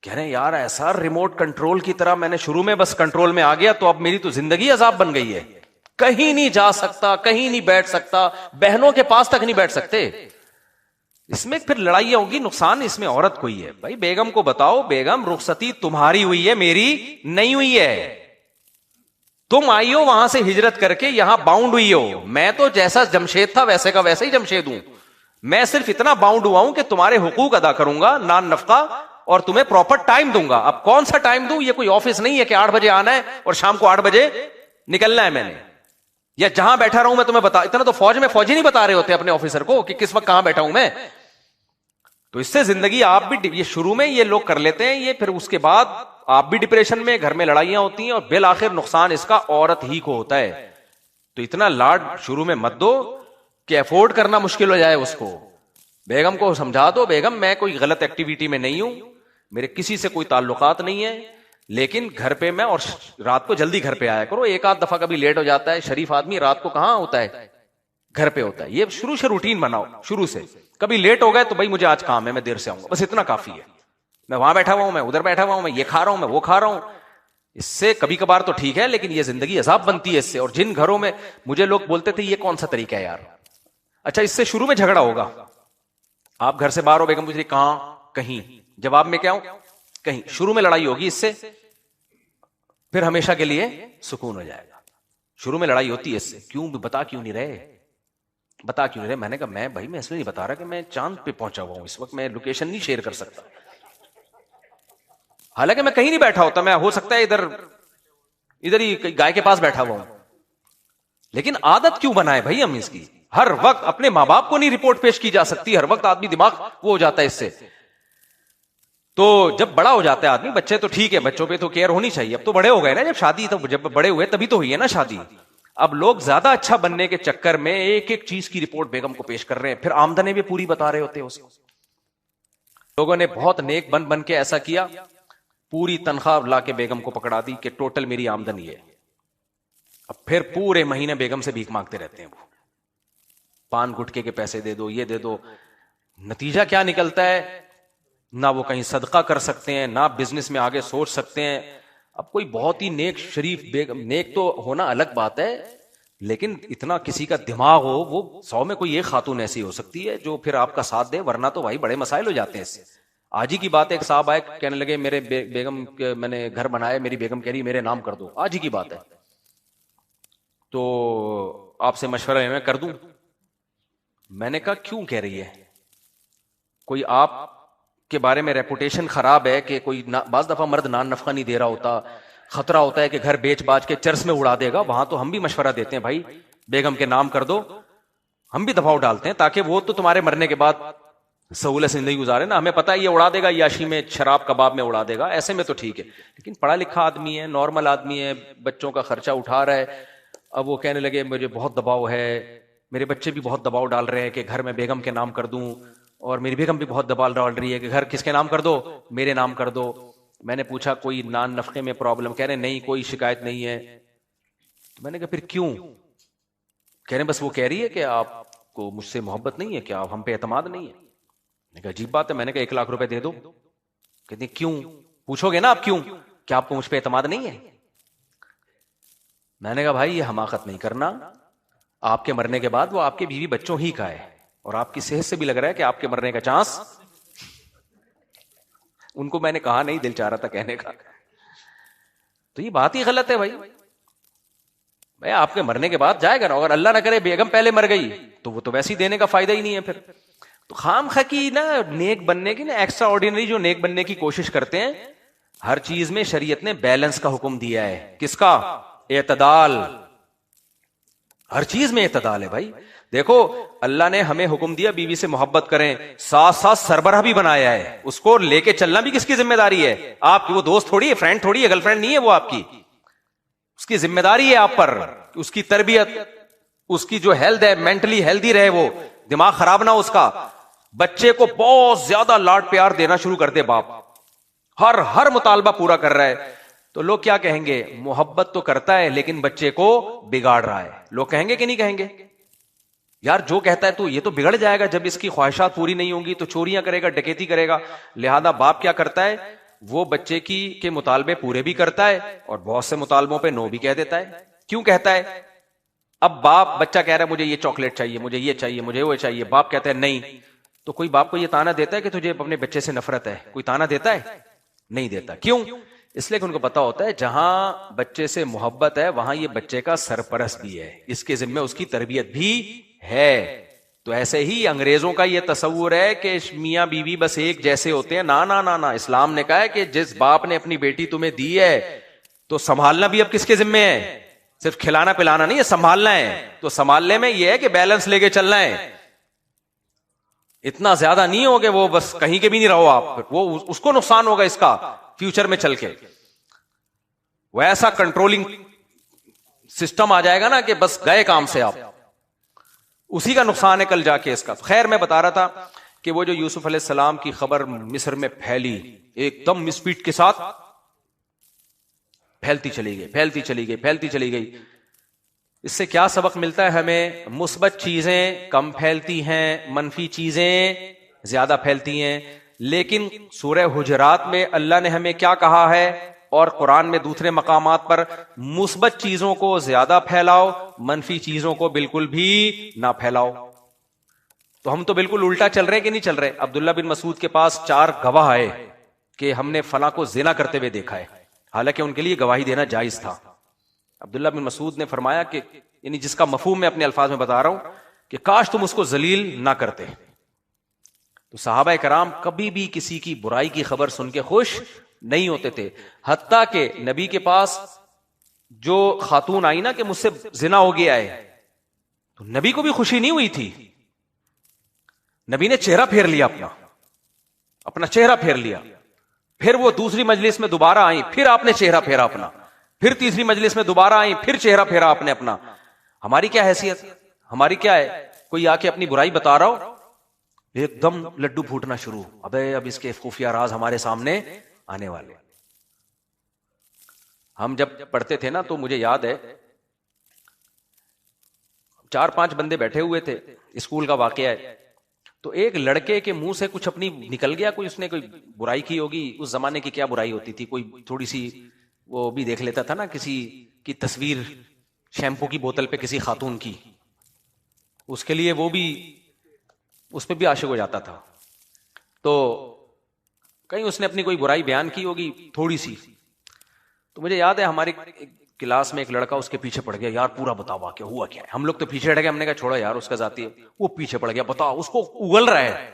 کہہ رہے ہیں یار ایسا ریموٹ کنٹرول کی طرح میں نے شروع میں بس کنٹرول میں آ گیا, تو اب میری تو زندگی عذاب بن گئی ہے, کہیں نہیں جا سکتا, کہیں نہیں بیٹھ سکتا, بہنوں کے پاس تک نہیں بیٹھ سکتے. اس میں پھر لڑائیاں ہوگی, نقصان اس میں عورت کو ہی ہے. بھائی بیگم کو بتاؤ, بیگم رخصتی تمہاری ہوئی ہے, میری نہیں ہوئی ہے. تم آئی ہو وہاں سے ہجرت کر کے, یہاں باؤنڈ ہوئی ہو. میں تو جیسا جمشید تھا ویسے کا ویسے ہی جمشید ہوں. میں صرف اتنا باؤنڈ ہوا ہوں کہ تمہارے حقوق ادا کروں گا, نان نفقہ, اور تمہیں پراپر ٹائم دوں گا. اب کون سا ٹائم دوں, یہ کوئی آفس نہیں ہے کہ 8 بجے آنا ہے اور شام کو 8 بجے نکلنا ہے میں نے, یا جہاں بیٹھا رہوں میں تمہیں بتا. اتنا تو فوج میں فوجی نہیں بتا رہے ہوتے اپنے آفیسر کو کہ کس وقت کہاں بیٹھا ہوں میں. تو اس سے زندگی آپ بھی, یہ شروع میں یہ لوگ کر لیتے ہیں, یہ پھر اس کے بعد آپ بھی ڈپریشن میں, گھر میں لڑائیاں ہوتی ہیں, اور بالآخر نقصان اس کا عورت ہی کو ہوتا ہے. تو اتنا لاڈ شروع میں مت دو کہ افورڈ کرنا مشکل ہو جائے اس کو. بیگم کو سمجھا دو, بیگم میں کوئی غلط ایکٹیویٹی میں نہیں ہوں, میرے کسی سے کوئی تعلقات نہیں ہے, لیکن گھر پہ میں, اور رات کو جلدی گھر پہ آیا کرو. ایک آدھ دفعہ کبھی لیٹ ہو جاتا ہے, شریف آدمی رات کو کہاں ہوتا ہے, گھر پہ ہوتا ہے. یہ شروع سے روٹین بناؤ, شروع سے. کبھی لیٹ ہو گئے تو بھائی مجھے آج کام ہے, میں دیر سے آؤں گا, بس اتنا کافی ہے. میں وہاں بیٹھا ہوا ہوں, میں ادھر بیٹھا ہوا ہوں, میں یہ کھا رہا ہوں, میں وہ کھا رہا ہوں. اس سے کبھی کبھار تو ٹھیک ہے, لیکن یہ زندگی عذاب بنتی ہے اس سے. اور جن گھروں میں مجھے لوگ بولتے تھے یہ کون سا طریقہ ہے یار, اچھا اس سے شروع میں جھگڑا ہوگا, آپ گھر سے باہر ہو, بیگم پوچھ کہاں, کہیں, جواب میں کیا ہوں, کہیں. شروع میں لڑائی ہوگی اس سے, پھر ہمیشہ کے لیے سکون ہو جائے گا. شروع میں لڑائی ہوتی ہے اس سے, کیوں بتا کیوں نہیں رہے, بتا کیوں نہیں رہے. میں نے کہا میں بھائی میں اس لیے نہیں بتا رہا کہ میں چاند پہ پہنچا ہوا ہوں اس وقت, میں لوکیشن نہیں شیئر کر سکتا, حالانکہ میں کہیں نہیں بیٹھا ہوتا, میں ہو سکتا ہے ادھر ہی گائے کے پاس بیٹھا ہوا ہوں. لیکن عادت کیوں بنائے بھائی ہم اس کی, ہر وقت اپنے ماں باپ کو نہیں رپورٹ پیش کی جا سکتی, ہر وقت آدمی دماغ وہ ہو جاتا ہے اس سے. تو جب بڑا ہو جاتا ہے آدمی, بچے تو ٹھیک ہے, بچوں پہ تو کیئر ہونی چاہیے, اب تو بڑے ہو گئے نا, جب شادی تو جب بڑے ہوئے تبھی تو ہوئی ہے نا شادی. اب لوگ زیادہ اچھا بننے کے چکر میں ایک ایک چیز کی رپورٹ بیگم کو پیش کر رہے ہیں, پھر آمدنی بھی پوری بتا رہے ہوتے ہیں اسے. لوگوں نے بہت نیک بن کے ایسا کیا, پوری تنخواہ لا کے بیگم کو پکڑا دی کہ ٹوٹل میری آمدنی ہے. اب پھر پورے مہینے بیگم سے بھیک مانگتے رہتے ہیں, وہ پان گٹکے کے پیسے دے دو, یہ دے دو. نتیجہ کیا نکلتا ہے, نہ وہ کہیں صدقہ کر سکتے ہیں, نہ بزنس میں آگے سوچ سکتے ہیں. اب کوئی بہت ہی نیک شریف بیگم, نیک تو ہونا الگ بات ہے, لیکن اتنا کسی کا دماغ ہو, وہ 100 میں کوئی ایک خاتون ایسی ہو سکتی ہے جو پھر آپ کا ساتھ دے, ورنہ تو بھائی بڑے مسائل ہو جاتے ہیں اس سے. آج ہی کی بات ہے, ایک صاحب آئے کہنے لگے میرے بیگم, میں نے گھر بنایا, میری بیگم کہہ رہی میرے نام کر دو. آج ہی کی بات ہے, تو آپ سے مشورہ ہے میں کر دوں. میں نے کہا کیوں کہہ رہی ہے, کوئی آپ کے بارے میں ریپوٹیشن خراب ہے کہ کوئی بعض دفعہ مرد نان نفقہ نہیں دے رہا ہوتا, خطرہ ہوتا ہے کہ گھر بیچ باچ کے چرس میں اڑا دے گا. وہاں تو ہم بھی مشورہ دیتے ہیں بھائی بیگم کے نام کر دو, ہم بھی دباؤ ڈالتے ہیں تاکہ وہ تو تمہارے مرنے کے بعد سہولت سے زندگی گزارے نا. ہمیں پتا ہے یہ اڑا دے گا, یاشی میں شراب کباب میں اڑا دے گا, ایسے میں تو ٹھیک ہے. لیکن پڑھا لکھا آدمی ہے, نارمل آدمی ہے, بچوں کا خرچہ اٹھا رہا ہے. اب وہ کہنے لگے مجھے بہت دباؤ ہے, میرے بچے بھی بہت دباؤ ڈال رہے ہیں کہ گھر میں بیگم کے نام کر دوں, اور میری بیگم بھی بہت دباؤ ڈال رہی ہے کہ گھر کس کے نام کر دو, میرے نام کر دو. میں نے پوچھا کوئی نان نفقے میں پرابلم, کہہ رہے نہیں کوئی شکایت نہیں ہے. میں نے کہا پھر کیوں, کہہ رہے بس وہ کہہ رہی ہے کہ آپ کو مجھ سے محبت نہیں ہے, کیا آپ ہم پہ اعتماد نہیں ہے. میں نے کہا عجیب بات ہے. میں نے کہا 1 لاکھ روپے دے دو. کہتے ہیں کیوں, پوچھو گے نا آپ کیوں, کیا آپ کو مجھ پہ اعتماد نہیں ہے. میں نے کہا بھائی یہ حماقت نہیں کرنا, آپ کے مرنے کے بعد وہ آپ کے بیوی بچوں ہی کا ہے, اور آپ کی صحت سے بھی لگ رہا ہے کہ آپ کے مرنے کا چانس. ان کو میں نے کہا نہیں, دل چاہ رہا تھا کہنے کا. تو یہ بات ہی غلط ہے بھائی آپ کے مرنے کے بعد جائے گا نا, اگر اللہ نہ کرے بیگم پہلے مر گئی تو وہ تو ویسے ہی دینے کا فائدہ ہی نہیں ہے. پھر تو خام خکی نا نیک بننے کی نا, ایکسٹرا آرڈینری جو نیک بننے کی کوشش کرتے ہیں, ہر چیز میں شریعت نے بیلنس کا حکم دیا ہے. کس کا, اعتدال. ہر چیز میں اعتدال ہے بھائی. دیکھو اللہ نے ہمیں حکم دیا بیوی سے محبت کریں, ساتھ ساتھ سربراہ بھی بنایا ہے, اس کو لے کے چلنا بھی کس کی ذمہ داری ہے, آپ کی. وہ دوست تھوڑی ہے, فرینڈ تھوڑی ہے, گرل فرینڈ نہیں ہے وہ آپ کی, اس کی ذمہ داری ہے آپ پر. اس کی تربیت, اس کی جو ہیلتھ ہے, مینٹلی ہیلدی رہے, وہ دماغ خراب نہ اس کا. بچے کو بہت زیادہ لاڈ پیار دینا شروع کر دے باپ, ہر مطالبہ پورا کر رہا ہے, تو لوگ کیا کہیں گے, محبت تو کرتا ہے لیکن بچے کو بگاڑ رہا ہے. لوگ کہیں گے کہ نہیں کہیں گے, یار جو کہتا ہے تو یہ تو بگڑ جائے گا, جب اس کی خواہشات پوری نہیں ہوں گی تو چوریاں کرے گا, ڈکیتی کرے گا. لہذا باپ کیا کرتا ہے, وہ بچے کے مطالبے پورے بھی کرتا ہے, اور بہت سے مطالبوں پہ نو بھی کہہ دیتا ہے. کیوں کہتا ہے, اب باپ, بچہ کہہ رہا ہے مجھے یہ چاکلیٹ چاہیے, مجھے یہ چاہیے, مجھے وہ چاہیے, باپ کہتا ہے نہیں. تو کوئی باپ کو یہ تانا دیتا ہے کہ تجھے اپنے بچے سے نفرت ہے, کوئی تانا دیتا ہے, نہیں دیتا. کیوں, اس لیے کہ ان کو پتا ہوتا ہے جہاں بچے سے محبت ہے وہاں یہ بچے کا سرپرست بھی ہے, اس کے ذمہ اس کی تربیت بھی ہے. تو ایسے ہی انگریزوں کا یہ تصور ہے کہ میاں بیوی بس ایک جیسے ہوتے ہیں. نا نا نا نا, اسلام نے کہا ہے کہ جس باپ نے اپنی بیٹی تمہیں دی ہے تو سنبھالنا بھی اب کس کے ذمہ ہے, صرف کھلانا پلانا نہیں ہے, سنبھالنا ہے. تو سنبھالنے میں یہ ہے کہ بیلنس لے کے چلنا ہے, اتنا زیادہ نہیں ہو کہ وہ بس کہیں کے بھی نہیں رہو آپ, وہ اس کو نقصان ہوگا اس کا فیوچر میں چل کے. وہ ایسا کنٹرولنگ سسٹم آ جائے گا نا کہ بس گئے کام سے آپ. اسی کا نقصان ہے کل جا کے اس کا. خیر میں بتا رہا تھا کہ وہ جو یوسف علیہ السلام کی خبر مصر میں پھیلی ایک دم اسپیڈ کے ساتھ پھیلتی چلی گئی. اس سے کیا سبق ملتا ہے ہمیں؟ مثبت چیزیں کم پھیلتی ہیں، منفی چیزیں زیادہ پھیلتی ہیں. لیکن سورہ حجرات میں اللہ نے ہمیں کیا کہا ہے، اور قرآن میں دوسرے مقامات پر، مثبت چیزوں کو زیادہ پھیلاؤ، منفی چیزوں کو بالکل بھی نہ پھیلاؤ. تو ہم تو بالکل الٹا چل رہے کہ نہیں چل رہے؟ عبداللہ بن مسعود کے پاس 4 گواہ آئے کہ ہم نے فلاں کو زنا کرتے ہوئے دیکھا ہے، حالانکہ ان کے لیے گواہی دینا جائز تھا. عبداللہ بن مسعود نے فرمایا کہ یعنی جس کا مفہوم میں اپنے الفاظ میں بتا رہا ہوں کہ کاش تم اس کو ذلیل نہ کرتے. تو صحابہ کرام کبھی بھی کسی کی برائی کی خبر سن کے خوش نہیں ہوتے تھے. حتیٰ کہ نبی کے پاس جو خاتون آئی نا کہ مجھ سے زنا ہو گیا ہے، تو نبی کو بھی خوشی نہیں ہوئی تھی. نبی نے چہرہ پھیر لیا، اپنا چہرہ پھیر لیا. پھر وہ دوسری مجلس میں دوبارہ آئیں، پھر آپ نے چہرہ پھیرا اپنا. پھر تیسری مجلس میں دوبارہ آئیں، پھر چہرہ پھیرا آپ نے اپنا. ہماری کیا حیثیت، ہماری کیا ہے؟ کوئی آ کے اپنی برائی بتا رہا ہو، ایک دم لڈو پھوٹنا شروع، ابے اب اس کے خفیہ راز ہمارے سامنے آنے والے. ہم جب پڑھتے تھے نا تو مجھے یاد ہے 4-5 بندے بیٹھے ہوئے تھے، اسکول کا واقعہ ہے. تو ایک لڑکے کے منہ سے کچھ اپنی نکل گیا، اس نے کوئی برائی کی ہوگی. اس زمانے کی کیا برائی ہوتی تھی، کوئی تھوڑی سی وہ بھی دیکھ لیتا تھا نا، کسی کی تصویر شیمپو کی بوتل پہ کسی خاتون کی، اس کے لیے وہ بھی اس پہ بھی عاشق ہو جاتا تھا. تو کہیں اس نے اپنی کوئی برائی بیان کی ہوگی تھوڑی سی. تو مجھے یاد ہے ہماری کلاس میں ایک لڑکا اس کے پیچھے پڑ گیا، یار پورا بتا واقعہ ہوا کیا ہے. ہم لوگ تو پیچھے ہٹ گئے، ہم نے کہا چھوڑو یار اس کا ذاتی ہے. وہ پیچھے پڑ گیا، بتا، اس کو اگل رہا ہے.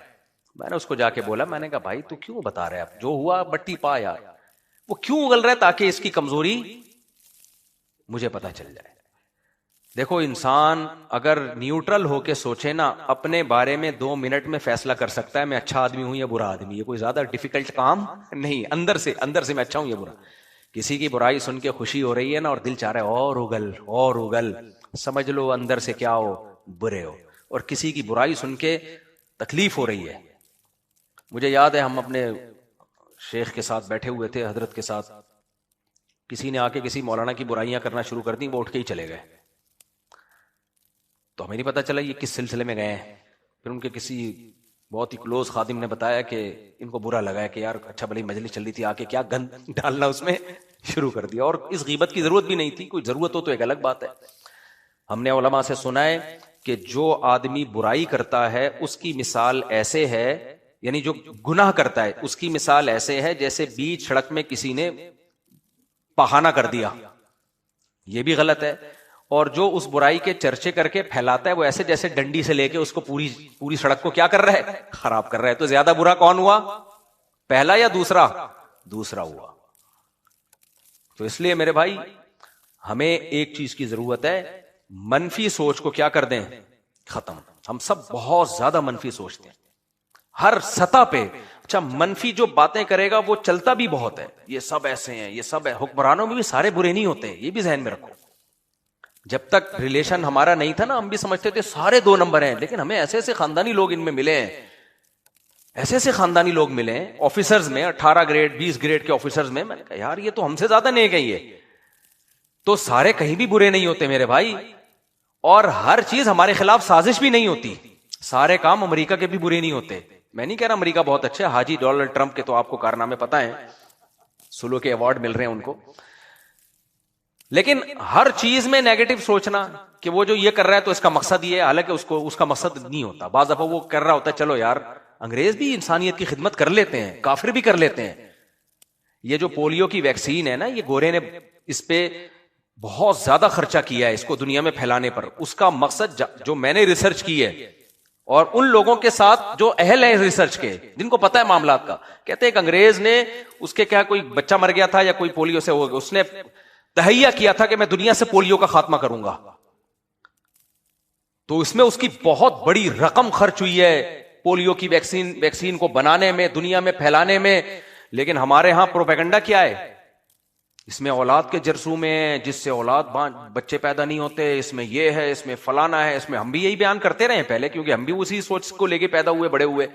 میں نے اس کو جا کے بولا، میں نے کہا بھائی تو کیوں بتا رہے اب جو ہوا بٹی پا یار. وہ کیوں اگل رہا ہے؟ تاکہ اس کی کمزوری مجھے پتا چل جائے. دیکھو انسان اگر نیوٹرل ہو کے سوچے نا، اپنے بارے میں 2 منٹ میں فیصلہ کر سکتا ہے میں اچھا آدمی ہوں یا برا آدمی. یہ کوئی زیادہ ڈیفیکلٹ کام نہیں. اندر سے میں اچھا ہوں یا برا. کسی کی برائی سن کے خوشی ہو رہی ہے نا، اور دل چاہ رہا ہے اور اگل، سمجھ لو اندر سے کیا ہو، برے ہو. اور کسی کی برائی سن کے تکلیف ہو رہی ہے. مجھے یاد ہے ہم اپنے شیخ کے ساتھ بیٹھے ہوئے تھے، حضرت کے ساتھ، کسی نے آ کے کسی مولانا کی برائیاں کرنا شروع کر دیں، وہ اٹھ کے ہی چلے گئے. تو ہمیں نہیں پتا چلا یہ کس سلسلے میں گئے ہیں. پھر ان کے کسی بہت ہی کلوز خادم نے بتایا کہ ان کو برا لگا ہے کہ یار اچھا بھلی مجلس چل رہی تھی، آ کے کیا گند ڈالنا اس میں شروع کر دیا. اور اس غیبت کی ضرورت بھی نہیں تھی، کوئی ضرورت ہو تو ایک الگ بات ہے. ہم نے علماء سے سنا ہے کہ جو آدمی برائی کرتا ہے اس کی مثال ایسے ہے، یعنی جو گناہ کرتا ہے اس کی مثال ایسے ہے جیسے بیچ سڑک میں کسی نے پہانا کر دیا. یہ بھی غلط ہے. اور جو اس برائی کے چرچے کر کے پھیلاتا ہے وہ ایسے جیسے ڈنڈی سے لے کے اس کو پوری سڑک کو کیا کر رہا ہے، خراب کر رہا ہے. تو زیادہ برا کون ہوا، پہلا یا دوسرا ہوا. تو اس لیے میرے بھائی ہمیں ایک چیز کی ضرورت ہے، منفی سوچ کو کیا کر دیں، ختم. ہم سب بہت زیادہ منفی سوچتے ہیں ہر سطح پہ. اچھا منفی جو باتیں کرے گا وہ چلتا بھی بہت ہے، یہ سب ایسے ہیں، یہ سب ہے. حکمرانوں میں بھی سارے برے نہیں ہوتے، یہ بھی ذہن میں رکھو. جب تک ریلیشن ہمارا نہیں تھا نا، ہم بھی سمجھتے تھے سارے 2 نمبر ہیں. لیکن ہمیں ایسے ایسے خاندانی لوگ ان میں ملے ہیں، ایسے خاندانی لوگ ملے ہیں آفیسرز میں، 18 گریڈ 20 گریڈ کے آفیسرز میں. میں نے کہا یار یہ تو ہم سے زیادہ نیک ہیں. یہ تو سارے کہیں بھی برے نہیں ہوتے میرے بھائی. اور ہر چیز ہمارے خلاف سازش بھی نہیں ہوتی. سارے کام امریکہ کے بھی برے نہیں ہوتے. میں نہیں کہہ رہا امریکہ بہت اچھا ہے، حاجی ڈونلڈ ٹرمپ کے تو آپ کو کارنامے پتہ ہیں، سلو کے ایوارڈ مل رہے ہیں ان کو. لیکن ہر چیز میں نیگیٹو سوچنا کہ وہ جو یہ کر رہا ہے تو اس کا مقصد یہ ہے، حالانکہ اس کا مقصد نہیں ہوتا. بعض دفعہ وہ کر رہا ہوتا ہے، چلو یار انگریز بھی انسانیت کی خدمت کر لیتے ہیں، کافر بھی کر لیتے ہیں. یہ جو پولیو کی ویکسین ہے نا، یہ گورے نے اس پہ بہت زیادہ خرچہ کیا ہے اس کو دنیا میں پھیلانے پر. اس کا مقصد جو میں نے ریسرچ کی ہے اور ان لوگوں کے ساتھ جو اہل ہیں ریسرچ کے، جن کو پتہ ہے معاملات کا، کہتے ہیں ایک انگریز نے اس کے کیا کوئی بچہ مر گیا تھا یا کوئی پولیو سے ہو گیا، اس نے تہیہ کیا تھا کہ میں دنیا سے پولیو کا خاتمہ کروں گا. تو اس میں اس کی بہت بڑی رقم خرچ ہوئی ہے پولیو کی ویکسین کو بنانے میں، دنیا میں پھیلانے میں. لیکن ہمارے ہاں پروپیگنڈا کیا ہے، اس میں اولاد کے جرثوم ہیں، جس سے بچے پیدا نہیں ہوتے، اس میں یہ ہے، اس میں فلانا ہے، اس میں ہم بھی یہی بیان کرتے رہے ہیں پہلے، کیونکہ ہم بھی اسی سوچ کو لے کے پیدا ہوئے بڑے ہوئے.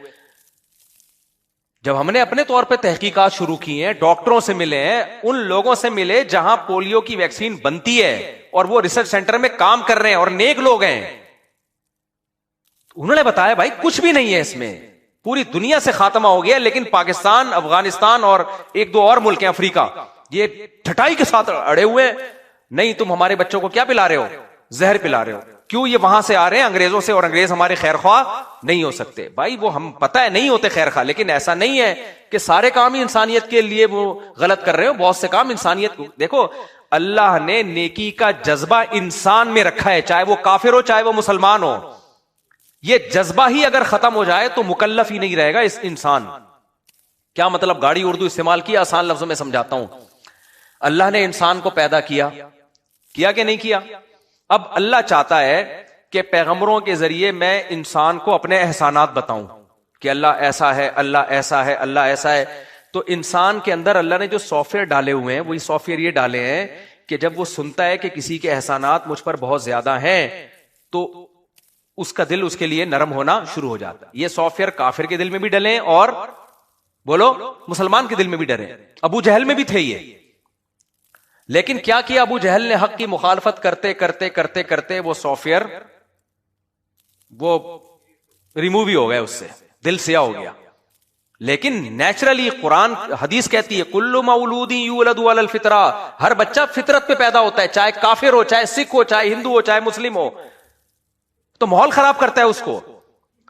جب ہم نے اپنے طور پہ تحقیقات شروع کی ہیں، ڈاکٹروں سے ملے ہیں، ان لوگوں سے ملے جہاں پولیو کی ویکسین بنتی ہے اور وہ ریسرچ سینٹر میں کام کر رہے ہیں اور نیک لوگ ہیں، انہوں نے بتایا بھائی کچھ بھی نہیں ہے اس میں، پوری دنیا سے خاتمہ ہو گیا، لیکن پاکستان، افغانستان اور ایک دو اور ملک ہیں افریقہ، یہ ٹھٹائی کے ساتھ اڑے ہوئے، نہیں تم ہمارے بچوں کو کیا پلا رہے ہو؟ زہر پلا رہے ہو. کیوں؟ یہ وہاں سے آ رہے ہیں انگریزوں سے، اور انگریز ہمارے خیر خواہ نہیں ہو سکتے. بھائی وہ ہم پتہ ہے نہیں ہوتے خیر خواہ، لیکن ایسا نہیں ہے کہ سارے کام ہی انسانیت کے لیے وہ غلط کر رہے ہو. بہت سے کام انسانیت کو دیکھو، اللہ نے نیکی کا جذبہ انسان میں رکھا ہے، چاہے وہ کافر ہو چاہے وہ مسلمان ہو. یہ جذبہ ہی اگر ختم ہو جائے تو مکلف ہی نہیں رہے گا اس انسان. کیا مطلب؟ گاڑی اردو استعمال کیا، آسان لفظوں میں سمجھاتا ہوں. اللہ نے انسان کو پیدا کیا کہ نہیں کیا؟ اب اللہ چاہتا ہے کہ پیغمبروں کے ذریعے میں انسان کو اپنے احسانات بتاؤں کہ اللہ ایسا ہے، اللہ ایسا ہے، اللہ ایسا ہے. تو انسان کے اندر اللہ نے جو سافٹ ویئر ڈالے ہوئے ہیں، وہی سافٹ ویئر یہ ڈالے ہیں کہ جب وہ سنتا ہے کہ کسی کے احسانات مجھ پر بہت زیادہ ہیں تو اس کا دل اس کے لیے نرم ہونا شروع ہو جاتا ہے. یہ سافٹ ویئر کافر کے دل میں بھی ڈلے اور بولو مسلمان کے دل میں بھی ڈرے. ابو جہل میں بھی تھے یہ، لیکن کیا کیا ابو جہل نے؟ حق کی مخالفت کرتے کرتے کرتے کرتے وہ سافٹ ویئر وہ ریموو ہی ہو گئے، اس سے دل سیاہ ہو گیا. لیکن نیچرلی قرآن حدیث کہتی ہے کل مولود یولد علی الفطرہ، ہر بچہ فطرت پہ پیدا ہوتا ہے، چاہے کافر ہو، چاہے سکھ ہو، چاہے ہندو ہو، چاہے مسلم ہو. تو ماحول خراب کرتا ہے اس کو.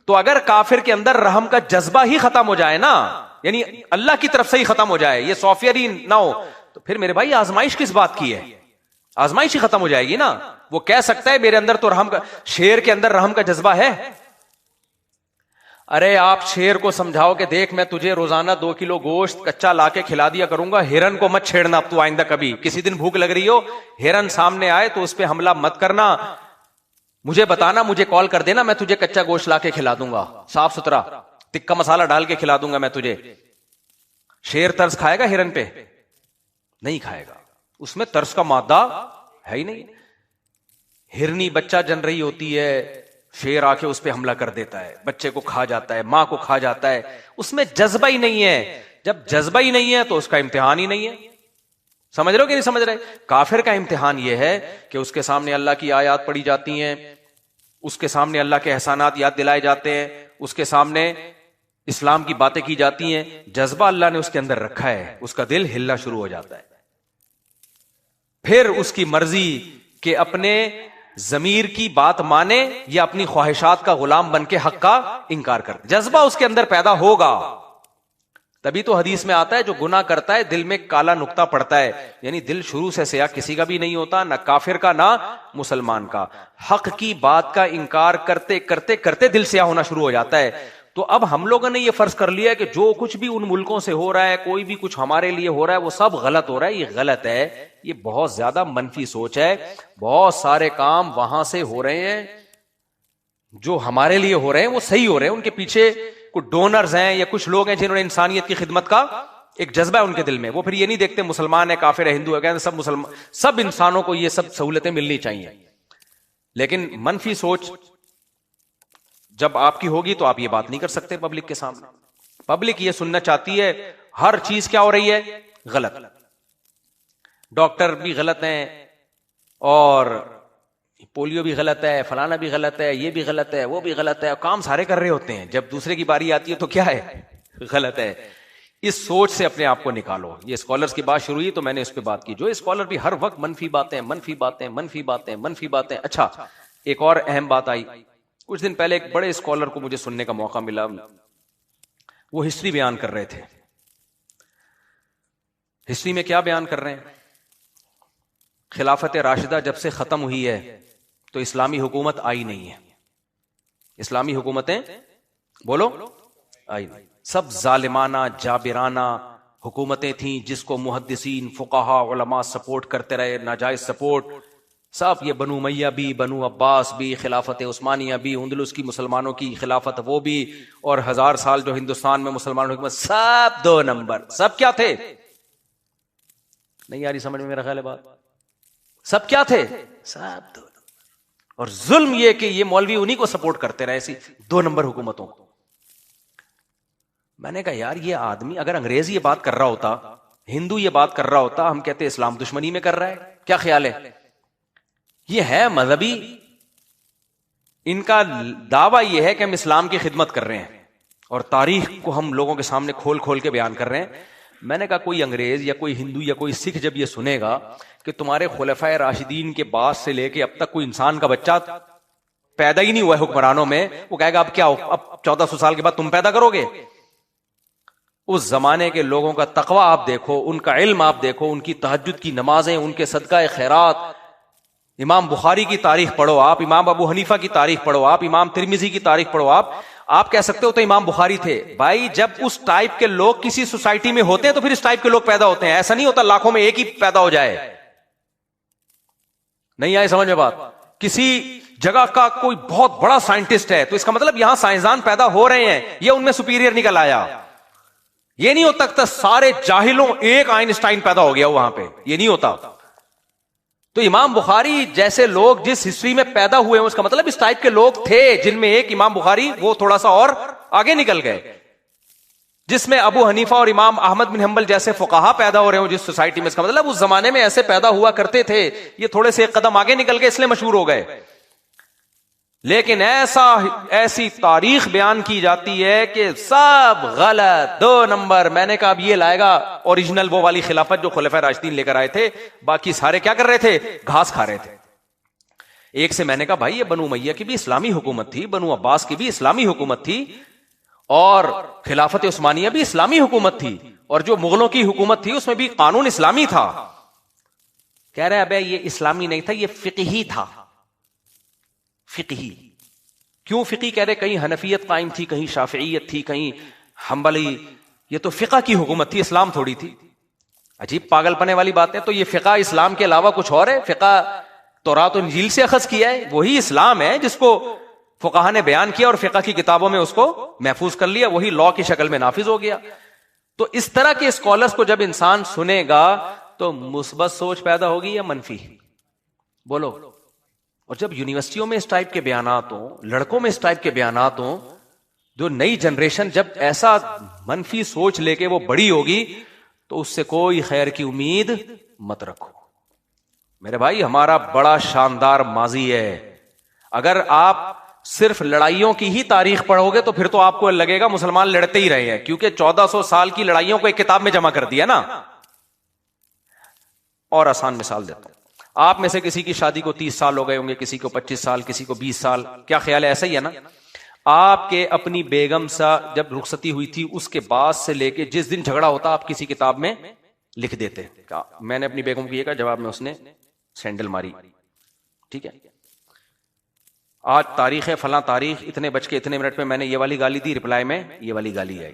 تو اگر کافر کے اندر رحم کا جذبہ ہی ختم ہو جائے نا، یعنی اللہ کی طرف سے ہی ختم ہو جائے، یہ سافٹ ویئر ہی نہ ہو، تو پھر میرے بھائی آزمائش کس بات کی ہے؟ آزمائش ہی ختم ہو جائے گی نا. وہ کہہ سکتا ہے میرے اندر تو رحم کا، شیر کے اندر رحم کا جذبہ ہے. ارے آپ شیر کو سمجھاؤ کہ دیکھ میں تجھے روزانہ 2 کلو گوشت کچا لا کے کھلا دیا کروں گا، ہرن کو مت چھیڑنا اب تو آئندہ کبھی، کسی دن بھوک لگ رہی ہو، ہرن سامنے آئے تو اس پہ حملہ مت کرنا، مجھے بتانا، مجھے کال کر دینا، میں تجھے کچا گوشت لا کے کھلا دوں گا، صاف ستھرا تکا مسالہ ڈال کے کھلا دوں گا میں تجھے. شیر ترس کھائے گا ہرن پہ؟ نہیں کھائے گا، اس میں ترس کا مادہ ہے ہی نہیں. ہرنی بچہ جن رہی ہوتی ہے، شیر آ کے اس پہ حملہ کر دیتا ہے، بچے کو کھا جاتا ہے، ماں کو کھا جاتا ہے، اس میں جذبہ ہی نہیں ہے. جب جذبہ ہی نہیں ہے تو اس کا امتحان ہی نہیں ہے. سمجھ رہے ہو کہ نہیں سمجھ رہے؟ کافر کا امتحان یہ ہے کہ اس کے سامنے اللہ کی آیات پڑھی جاتی ہیں، اس کے سامنے اللہ کے احسانات یاد دلائے جاتے ہیں، اس کے سامنے اسلام کی باتیں کی جاتی ہیں، جذبہ اللہ نے اس کے اندر رکھا ہے، اس کا دل ہلنا شروع ہو جاتا ہے. پھر اس کی مرضی کہ اپنے ضمیر کی بات مانے یا اپنی خواہشات کا غلام بن کے حق کا انکار کرے. جذبہ اس کے اندر پیدا ہوگا. تبھی تو حدیث میں آتا ہے جو گناہ کرتا ہے دل میں کالا نقطہ پڑتا ہے، یعنی دل شروع سے سیاہ کسی کا بھی نہیں ہوتا، نہ کافر کا نہ مسلمان کا. حق کی بات کا انکار کرتے کرتے کرتے دل سیاہ ہونا شروع ہو جاتا ہے. تو اب ہم لوگوں نے یہ فرض کر لیا کہ جو کچھ بھی ان ملکوں سے ہو رہا ہے، کوئی بھی کچھ ہمارے لیے ہو رہا ہے، وہ سب غلط ہو رہا ہے. یہ غلط ہے، یہ بہت زیادہ منفی سوچ ہے. بہت سارے کام وہاں سے ہو رہے ہیں جو ہمارے لیے ہو رہے ہیں، وہ صحیح ہو رہے ہیں. ان کے پیچھے کچھ ڈونرز ہیں یا کچھ لوگ ہیں جنہوں نے انسانیت کی خدمت کا ایک جذبہ ہے ان کے دل میں. وہ پھر یہ نہیں دیکھتے مسلمان ہے، کافر ہے، ہندو ہے، کہتے سب مسلمان، سب انسانوں کو یہ سب سہولتیں ملنی چاہیے. لیکن منفی سوچ جب آپ کی ہوگی تو آپ یہ بات نہیں کر سکتے پبلک کے سامنے. پبلک یہ سننا چاہتی ہے ہر چیز کیا ہو رہی ہے؟ غلط. ڈاکٹر بھی غلط ہیں، اور پولیو بھی غلط ہے، فلانا بھی غلط ہے، یہ بھی غلط ہے، وہ بھی غلط ہے، کام سارے کر رہے ہوتے ہیں. جب دوسرے کی باری آتی ہے تو کیا ہے؟ غلط ہے. اس سوچ سے اپنے آپ کو نکالو. یہ اسکالرز کی بات شروع ہوئی تو میں نے اس پہ بات کی. جو اسکالر بھی ہر وقت منفی باتیں منفی باتیں منفی باتیں منفی باتیں. اچھا ایک اور اہم بات آئی کچھ دن پہلے، ایک بڑے اسکالر کو مجھے سننے کا موقع ملا، وہ ہسٹری بیان کر رہے تھے. ہسٹری میں کیا بیان کر رہے ہیں؟ خلافت راشدہ جب سے ختم ہوئی ہے تو اسلامی حکومت آئی نہیں ہے. اسلامی حکومتیں بولو آئی نہیں. سب ظالمانہ جابرانہ حکومتیں تھیں جس کو محدثین فقہا علماء سپورٹ کرتے رہے، ناجائز سپورٹ. سب یہ بنو امیہ بھی، بنو عباس بھی، خلافت عثمانیہ بھی، اندلس کی مسلمانوں کی خلافت وہ بھی، اور 1000 سال جو ہندوستان میں مسلمانوں کی حکومت، سب 2 نمبر. سب کیا تھے؟ نہیں آ رہی سمجھ میں میرا خیال ہے بات؟ سب کیا تھے؟ سب 2 نمبر. اور ظلم یہ کہ یہ مولوی انہی کو سپورٹ کرتے رہے ایسی 2 نمبر حکومتوں. میں نے کہا یار یہ آدمی اگر انگریز یہ بات کر رہا ہوتا, ہندو یہ بات کر رہا ہوتا, ہم کہتے اسلام دشمنی میں کر رہا ہے. کیا خیال ہے؟ یہ ہے مذہبی, ان کا دعویٰ یہ ہے کہ ہم اسلام کی خدمت کر رہے ہیں اور تاریخ کو ہم لوگوں کے سامنے کھول کھول کے بیان کر رہے ہیں. میں نے کہا کوئی انگریز یا کوئی ہندو یا کوئی سکھ جب یہ سنے گا کہ تمہارے خلفائے راشدین کے بعد سے لے کے اب تک کوئی انسان کا بچہ پیدا ہی نہیں ہوا ہے حکمرانوں میں, وہ کہے گا اب کیا, اب 1400 سال کے بعد تم پیدا کرو گے؟ اس زمانے کے لوگوں کا تقوی آپ دیکھو, ان کا علم آپ دیکھو, ان کی تہجد کی نمازیں, ان کے صدقہ خیرات. امام بخاری کی تاریخ پڑھو آپ, امام ابو حنیفہ کی تاریخ پڑھو آپ, امام ترمذی کی تاریخ پڑھو آپ کہہ سکتے ہو تو امام بخاری تھے. بھائی جب اس ٹائپ کے لوگ کسی سوسائٹی میں ہوتے ہیں تو پھر اس ٹائپ کے لوگ پیدا ہوتے ہیں. ایسا نہیں ہوتا لاکھوں میں ایک ہی پیدا ہو جائے. نہیں آئے سمجھ میں بات؟ کسی جگہ کا کوئی بہت بڑا سائنٹسٹ ہے تو اس کا مطلب یہاں سائنسدان پیدا ہو رہے ہیں, یہ ان میں سپیریئر نکل آیا. یہ نہیں ہوتا کہ سارے جاہلوں ایک آئنسٹائن پیدا ہو گیا وہاں پہ, یہ نہیں ہوتا. تو امام بخاری جیسے لوگ جس ہسٹری میں پیدا ہوئے ہیں اس کا مطلب اس ٹائپ کے لوگ تھے, جن میں ایک امام بخاری وہ تھوڑا سا اور آگے نکل گئے, جس میں ابو حنیفہ اور امام احمد بن حنبل جیسے فقہا پیدا ہو رہے ہوں جس سوسائٹی میں, اس کا مطلب اس زمانے میں ایسے پیدا ہوا کرتے تھے. یہ تھوڑے سے ایک قدم آگے نکل گئے اس لیے مشہور ہو گئے. لیکن ایسی تاریخ بیان کی جاتی ہے کہ سب غلط, 2 نمبر. میں نے کہا اب یہ لائے گا اوریجنل وہ والی خلافت جو خلفائے راشدین لے کر آئے تھے, باقی سارے کیا کر رہے تھے؟ گھاس کھا رہے تھے. ایک سے میں نے کہا بھائی یہ بنو امیہ کی بھی اسلامی حکومت تھی, بنو عباس کی بھی اسلامی حکومت تھی, اور خلافت عثمانیہ بھی اسلامی حکومت تھی, اور جو مغلوں کی حکومت تھی اس میں بھی قانون اسلامی تھا. کہہ رہے ابے یہ اسلامی نہیں تھا, یہ فقہی تھا. فقہی کیوں فقہی کہہ رہے؟ کہیں حنفیت قائم تھی, کہیں شافعیت تھی, کہیں حنبلی. یہ تو فقہ کی حکومت تھی, اسلام تھوڑی تھی. عجیب پاگل پنے والی بات ہے. تو یہ فقہ اسلام کے علاوہ کچھ اور ہے؟ فقہ تورات و انجیل سے اخذ کیا ہے, وہی اسلام ہے جس کو فقہا نے بیان کیا اور فقہ کی کتابوں میں اس کو محفوظ کر لیا, وہی لا کی شکل میں نافذ ہو گیا. تو اس طرح کے اسکالرز کو جب انسان سنے گا تو مثبت سوچ پیدا ہوگی یا منفی؟ بولو. اور جب یونیورسٹیوں میں اس ٹائپ کے بیانات ہوں, لڑکوں میں اس ٹائپ کے بیانات ہوں, جو نئی جنریشن جب ایسا منفی سوچ لے کے وہ بڑی ہوگی تو اس سے کوئی خیر کی امید مت رکھو. میرے بھائی ہمارا بڑا شاندار ماضی ہے. اگر آپ صرف لڑائیوں کی ہی تاریخ پڑھو گے تو پھر تو آپ کو لگے گا مسلمان لڑتے ہی رہے ہیں, کیونکہ 1400 سال کی لڑائیوں کو ایک کتاب میں جمع کر دیا نا. اور آسان مثال دیتا ہوں, آپ میں سے کسی کی شادی کو 30 سال ہو گئے ہوں گے, کسی کو 25 سال, کسی کو 20 سال. کیا خیال ہے؟ ایسا ہی ہے نا. آپ کے اپنی بیگم سے جب رخصتی ہوئی تھی اس کے بعد سے لے کے جس دن جھگڑا ہوتا آپ کسی کتاب میں لکھ دیتے, میں نے اپنی بیگم کو یہ کہا, جواب میں اس نے سینڈل ماری. ٹھیک ہے, آج تاریخ ہے فلاں تاریخ, اتنے بج کے اتنے منٹ میں میں نے یہ والی گالی دی, رپلائی میں یہ والی گالی آئی.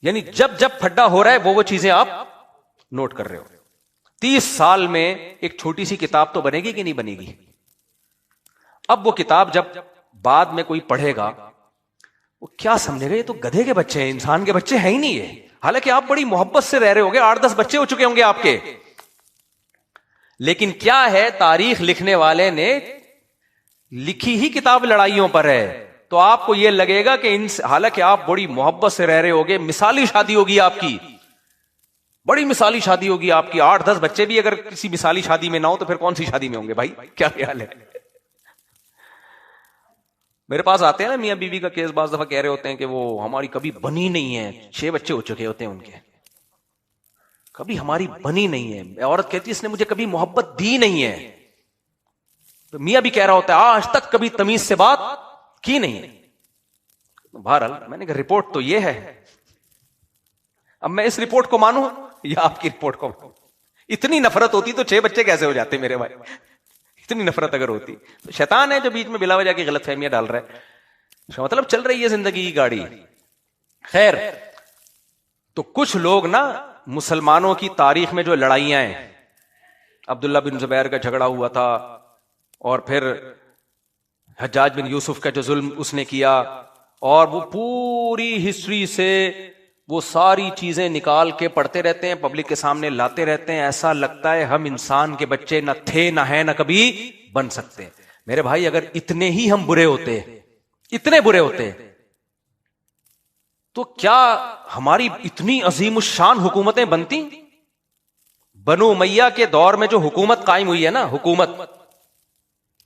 یعنی جب جب پھڈا ہو رہا ہے وہ چیزیں آپ نوٹ کر رہے ہو. 30 سال میں ایک چھوٹی سی کتاب تو بنے گی کہ نہیں بنے گی؟ اب وہ کتاب جب بعد میں کوئی پڑھے گا وہ کیا سمجھے گا, یہ تو گدھے کے بچے ہیں, انسان کے بچے ہیں ہی نہیں ہے. حالانکہ آپ بڑی محبت سے رہ رہے ہوگے, 8-10 بچے ہو چکے ہوں گے آپ کے, لیکن کیا ہے, تاریخ لکھنے والے نے لکھی ہی کتاب لڑائیوں پر ہے. تو آپ کو یہ لگے گا کہ حالانکہ آپ بڑی محبت سے رہ رہے ہوگے, مثالی شادی ہوگی آپ کی, بڑی مثالی شادی ہوگی آپ کی. 8-10 بچے بھی اگر کسی مثالی شادی میں نہ ہو تو پھر کون سی شادی میں ہوں گے بھائی؟ کیا خیال ہے؟ میرے پاس آتے ہیں نا میاں بیوی کا کیس, بعض دفعہ کہہ رہے ہوتے ہیں کہ وہ ہماری کبھی بنی نہیں ہے, 6 بچے ہو چکے ہوتے ہیں ان کے, کبھی ہماری بنی نہیں ہے. عورت کہتی ہے اس نے مجھے کبھی محبت دی نہیں ہے. تو میاں بھی کہہ رہا ہوتا ہے آج تک کبھی تمیز سے بات کی نہیں ہے. بہرحال میں نے کہا رپورٹ تو یہ ہے, اب میں اس رپورٹ کو مانوں یا آپ کی رپورٹ کو مانوں؟ اتنی نفرت ہوتی تو 6 بچے کیسے ہو جاتے میرے بھائی؟ اتنی نفرت اگر ہوتی تو شیطان ہے جو بیچ میں بلا وجہ کی غلط فہمیاں ڈال رہا ہے. اس کا مطلب چل رہی ہے زندگی کی گاڑی. خیر, تو کچھ لوگ نا مسلمانوں کی تاریخ میں جو لڑائیاں ہیں, عبداللہ بن زبیر کا جھگڑا ہوا تھا, اور پھر حجاج بن یوسف کا جو ظلم اس نے کیا, اور وہ پوری ہسٹری سے وہ ساری چیزیں نکال کے پڑھتے رہتے ہیں, پبلک کے سامنے لاتے رہتے ہیں, ایسا لگتا ہے ہم انسان کے بچے نہ تھے نہ ہیں نہ کبھی بن سکتے. میرے بھائی اگر اتنے ہی ہم برے ہوتے, اتنے برے ہوتے, تو کیا ہماری اتنی عظیم الشان حکومتیں بنتی؟ بنو امیہ کے دور میں جو حکومت قائم ہوئی ہے نا, حکومت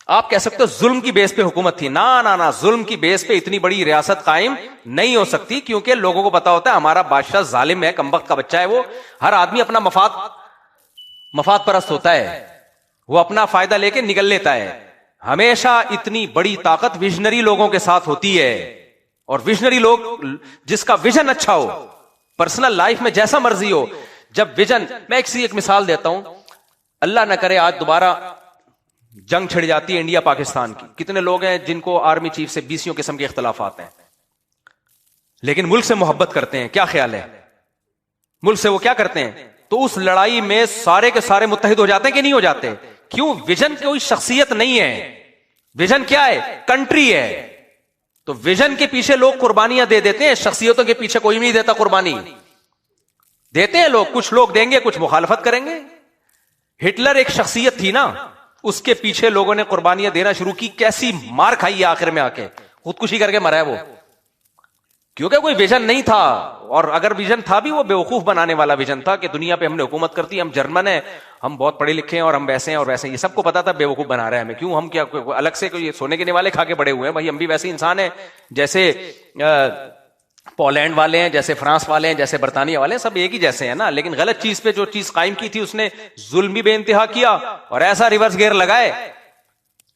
آپ کہہ سکتے ہو ظلم کی بیس پہ حکومت تھی. نہ ظلم کی بیس پہ اتنی بڑی ریاست قائم نہیں ہو سکتی, کیونکہ لوگوں کو پتا ہوتا ہے ہمارا بادشاہ ظالم ہے, کمبخت کا بچہ ہے. وہ ہر آدمی اپنا مفاد پرست ہوتا ہے, وہ اپنا فائدہ لے کے نکل لیتا ہے. ہمیشہ اتنی بڑی طاقت ویژنری لوگوں کے ساتھ ہوتی ہے, اور ویژنری لوگ جس کا ویژن اچھا ہو, پرسنل لائف میں جیسا مرضی ہو, جب ویژن, میں ایک مثال دیتا ہوں, اللہ نہ کرے آج دوبارہ جنگ چھڑ جاتی ہے انڈیا پاکستان کی. کتنے لوگ ہیں جن کو آرمی چیف سے 20 قسم کے اختلافات ہیں, لیکن ملک سے محبت کرتے ہیں. کیا خیال ہے, ملک سے وہ کیا کرتے ہیں؟ تو اس لڑائی میں سارے کے سارے متحد ہو جاتے ہیں کہ نہیں ہو جاتے؟ کیوں؟ ویژن کوئی شخصیت نہیں ہے, ویژن کیا ہے؟ کنٹری ہے. تو ویژن کے پیچھے لوگ قربانیاں دے دیتے ہیں, شخصیتوں کے پیچھے کوئی نہیں دیتا قربانی. دیتے ہیں لوگ, کچھ لوگ دیں گے, کچھ مخالفت کریں گے. ہٹلر ایک شخصیت تھی نا, اس کے پیچھے لوگوں نے قربانیاں دینا شروع کی. کیسی مار کھائی ہے آخر میں آ کے, خودکشی کر کے مرا ہے وہ, کیونکہ کوئی ویژن نہیں تھا. اور اگر ویژن تھا بھی وہ بیوقوف بنانے والا ویژن تھا کہ دنیا پہ ہم نے حکومت کرتی, ہم جرمن ہیں, ہم بہت پڑھے لکھے ہیں, اور ہم ویسے ہیں اور ویسے ہیں. یہ سب کو پتا تھا بیوقوف بنا رہے ہیں ہمیں. کیوں؟ ہم کیا الگ سے کوئی سونے کے والے کھا کے بڑے ہوئے ہیں؟ بھائی ہم بھی ویسے انسان ہیں جیسے پولینڈ والے ہیں, جیسے فرانس والے ہیں, جیسے برطانیہ والے ہیں, سب ایک ہی جیسے ہیں نا. لیکن غلط چیز پہ جو چیز قائم کی تھی اس نے ظلم بھی بے انتہا کیا, اور ایسا ریورس گیئر لگائے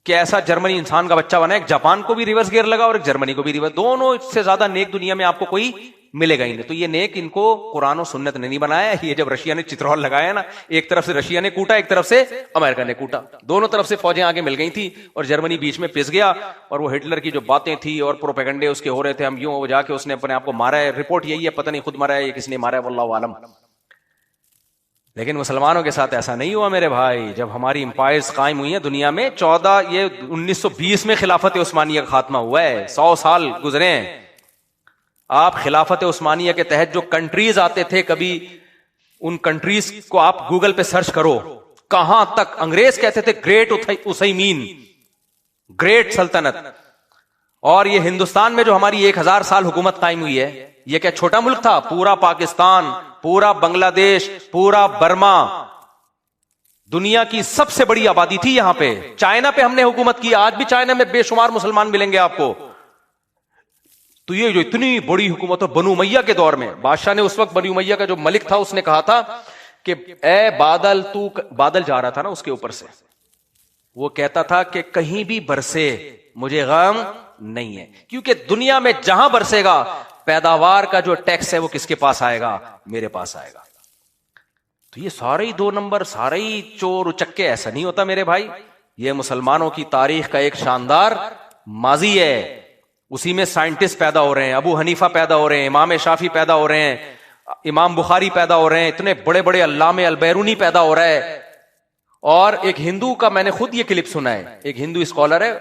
کہ ایسا جرمنی انسان کا بچہ بنا. ایک جاپان کو بھی ریورس گیئر لگا اور ایک جرمنی کو بھی ریورس. دونوں سے زیادہ نیک دنیا میں آپ کو کوئی ملے گا ہی نہیں. تو یہ نیک ان کو قرآن و سنت نے نہیں بنایا. یہ جب رشیا نے چترول لگایا نا, ایک طرف سے رشیا نے کوٹا, ایک طرف سے امریکہ نے کوٹا, دونوں طرف سے فوجیں آگے مل گئی تھی, اور جرمنی بیچ میں پس گیا. اور وہ ہٹلر کی جو باتیں تھی اور پروپیگنڈے اس کے ہو رہے تھے, ہم یوں, وہ جا کے اس نے اپنے آپ کو مارا ہے. رپورٹ یہی ہے, پتہ نہیں خود مرا ہے یا کس نے مارا ہے, واللہ عالم. لیکن مسلمانوں کے ساتھ ایسا نہیں ہوا میرے بھائی. جب ہماری امپائرز قائم ہوئی ہیں دنیا میں, 1920 میں خلافت عثمانیہ کا خاتمہ ہوا ہے, 100 سال گزرے ہیں. آپ خلافت عثمانیہ کے تحت جو کنٹریز آتے تھے, کبھی ان کنٹریز کو آپ گوگل پہ سرچ کرو, کہاں تک انگریز کہتے تھے گریٹ اسیمین, گریٹ سلطنت. اور یہ ہندوستان میں جو ہماری 1000 سال حکومت قائم ہوئی ہے, یہ کیا چھوٹا ملک تھا؟ پورا پاکستان, پورا بنگلہ دیش, پورا برما, دنیا کی سب سے بڑی آبادی تھی یہاں پہ. چائنا پہ ہم نے حکومت کی, آج بھی چائنا میں بے شمار مسلمان ملیں گے آپ کو. تو یہ جو اتنی بڑی حکومت ہے بنو امیہ کے دور میں, بادشاہ نے اس وقت, بنو امیہ کا جو ملک تھا, اس نے کہا تھا کہ اے بادل, تو بادل جا رہا تھا نا اس کے اوپر سے, وہ کہتا تھا کہ کہیں بھی برسے مجھے غم نہیں ہے, کیونکہ دنیا میں جہاں برسے گا پیداوار کا جو ٹیکس ہے وہ کس کے پاس آئے گا؟ میرے پاس آئے گا. تو یہ سارے ہی 2 نمبر, سارے ہی چور اچکے, ایسا نہیں ہوتا میرے بھائی. یہ مسلمانوں کی تاریخ کا ایک شاندار ماضی ہے. اسی میں سائنٹسٹ پیدا ہو رہے ہیں, ابو حنیفہ پیدا ہو رہے ہیں, امام شافعی پیدا ہو رہے ہیں, امام بخاری پیدا ہو رہے ہیں, اتنے بڑے بڑے علامہ البیرونی پیدا ہو رہا ہے. اور ایک ہندو کا میں نے خود یہ کلپ سنا ہے, ایک ہندو اسکالر ہے,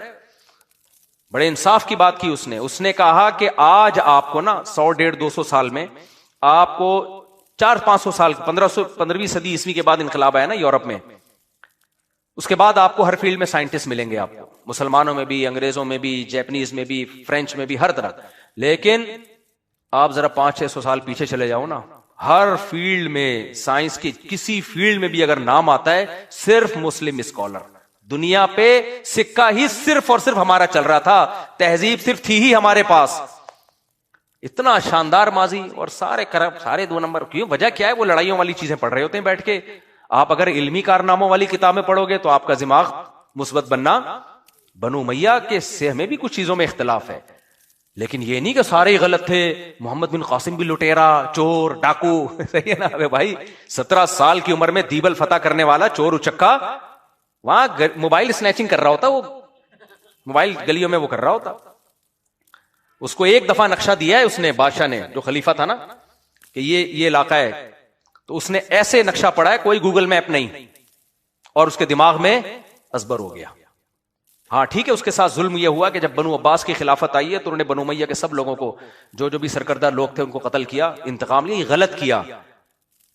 بڑے انصاف کی بات کی اس نے کہا کہ آج آپ کو نا 100 150 200 سال میں آپ کو 400-500 سال 15ਵੀਂ صدی عیسوی کے بعد انقلاب آیا نا یورپ میں, اس کے بعد آپ کو ہر فیلڈ میں سائنٹسٹ ملیں گے, آپ کو مسلمانوں میں بھی, انگریزوں میں بھی, جیپنیز میں بھی, فرینچ میں بھی, ہر طرح. لیکن آپ ذرا 500-600 سال پیچھے چلے جاؤ نا, ہر فیلڈ میں, سائنس کی کسی فیلڈ میں بھی اگر نام آتا ہے, صرف مسلم اسکالر. دنیا پہ سکہ ہی صرف اور صرف ہمارا چل رہا تھا, تہذیب صرف تھی ہی ہمارے پاس. اتنا شاندار ماضی, اور سارے کرپٹ, سارے 2 نمبر. کیوں؟ وجہ کیا ہے؟ وہ لڑائیوں والی چیزیں پڑھ رہے ہوتے ہیں بیٹھ کے. آپ اگر علمی کارناموں والی کتابیں پڑھو گے تو آپ کا دماغ مثبت بننا. بنو امیہ کے سے ہمیں بھی کچھ چیزوں میں اختلاف ہے, لیکن یہ نہیں کہ سارے ہی غلط تھے. محمد بن قاسم بھی لٹیرا, چور, ڈاکو, صحیح ہے نا بھائی. 17 سال کی عمر میں دیبل فتح کرنے والا چور اچکا, وہاں موبائل سنیچنگ کر رہا ہوتا, وہ موبائل گلیوں میں وہ کر رہا ہوتا. اس کو ایک دفعہ نقشہ دیا ہے اس نے, بادشاہ نے, جو خلیفہ تھا نا, کہ یہ علاقہ ہے, تو اس نے ایسے نقشہ پڑھا ہے, کوئی گوگل میپ نہیں, اور اس کے دماغ میں ازبر ہو گیا. ہاں ٹھیک ہے، اس کے ساتھ ظلم یہ ہوا کہ جب بنو عباس کی خلافت آئی ہے تو انہوں نے بنو امیہ کے سب لوگوں کو، جو بھی سرکردہ لوگ تھے، ان کو قتل کیا، انتقام لیا، یہ غلط کیا.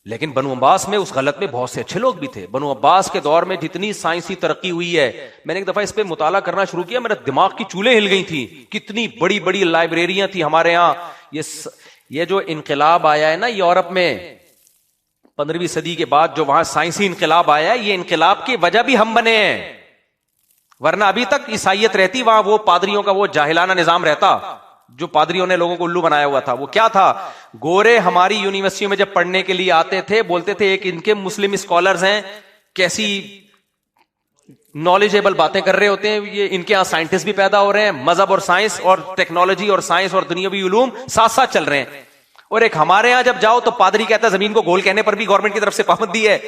لیکن بنو عباس میں، اس غلط میں بہت سے اچھے لوگ بھی تھے. بنو عباس کے دور میں جتنی سائنسی ترقی ہوئی ہے، میں نے ایک دفعہ اس پہ مطالعہ کرنا شروع کیا، میرا دماغ کی چولیں ہل گئی تھیں. کتنی بڑی بڑی لائبریریاں تھیں ہمارے ہاں. یہ جو انقلاب آیا ہے نا یورپ میں 15ویں صدی کے بعد، جو وہاں سائنسی انقلاب آیا ہے، یہ انقلاب کی وجہ بھی ہم بنے ہیں. ورنہ ابھی تک عیسائیت رہتی، وہاں وہ پادریوں کا وہ جاہلانہ نظام رہتا جو پادریوں نے لوگوں کو الو بنایا ہوا تھا. وہ کیا تھا؟ گورے ہماری یونیورسٹیوں میں جب پڑھنے کے لیے آتے تھے، بولتے تھے ایک ان کے مسلم اسکالرز ہیں، کیسی نالجیبل باتیں کر رہے ہوتے ہیں یہ، ان کے یہاں سائنٹسٹ بھی پیدا ہو رہے ہیں، مذہب اور سائنس اور ٹیکنالوجی اور سائنس اور دنیاوی علوم ساتھ ساتھ چل رہے ہیں. اور ایک ہمارے یہاں جب جاؤ تو پادری کہتا ہے زمین کو گول کہنے پر بھی گورنمنٹ کی طرف سے پابندی ہے.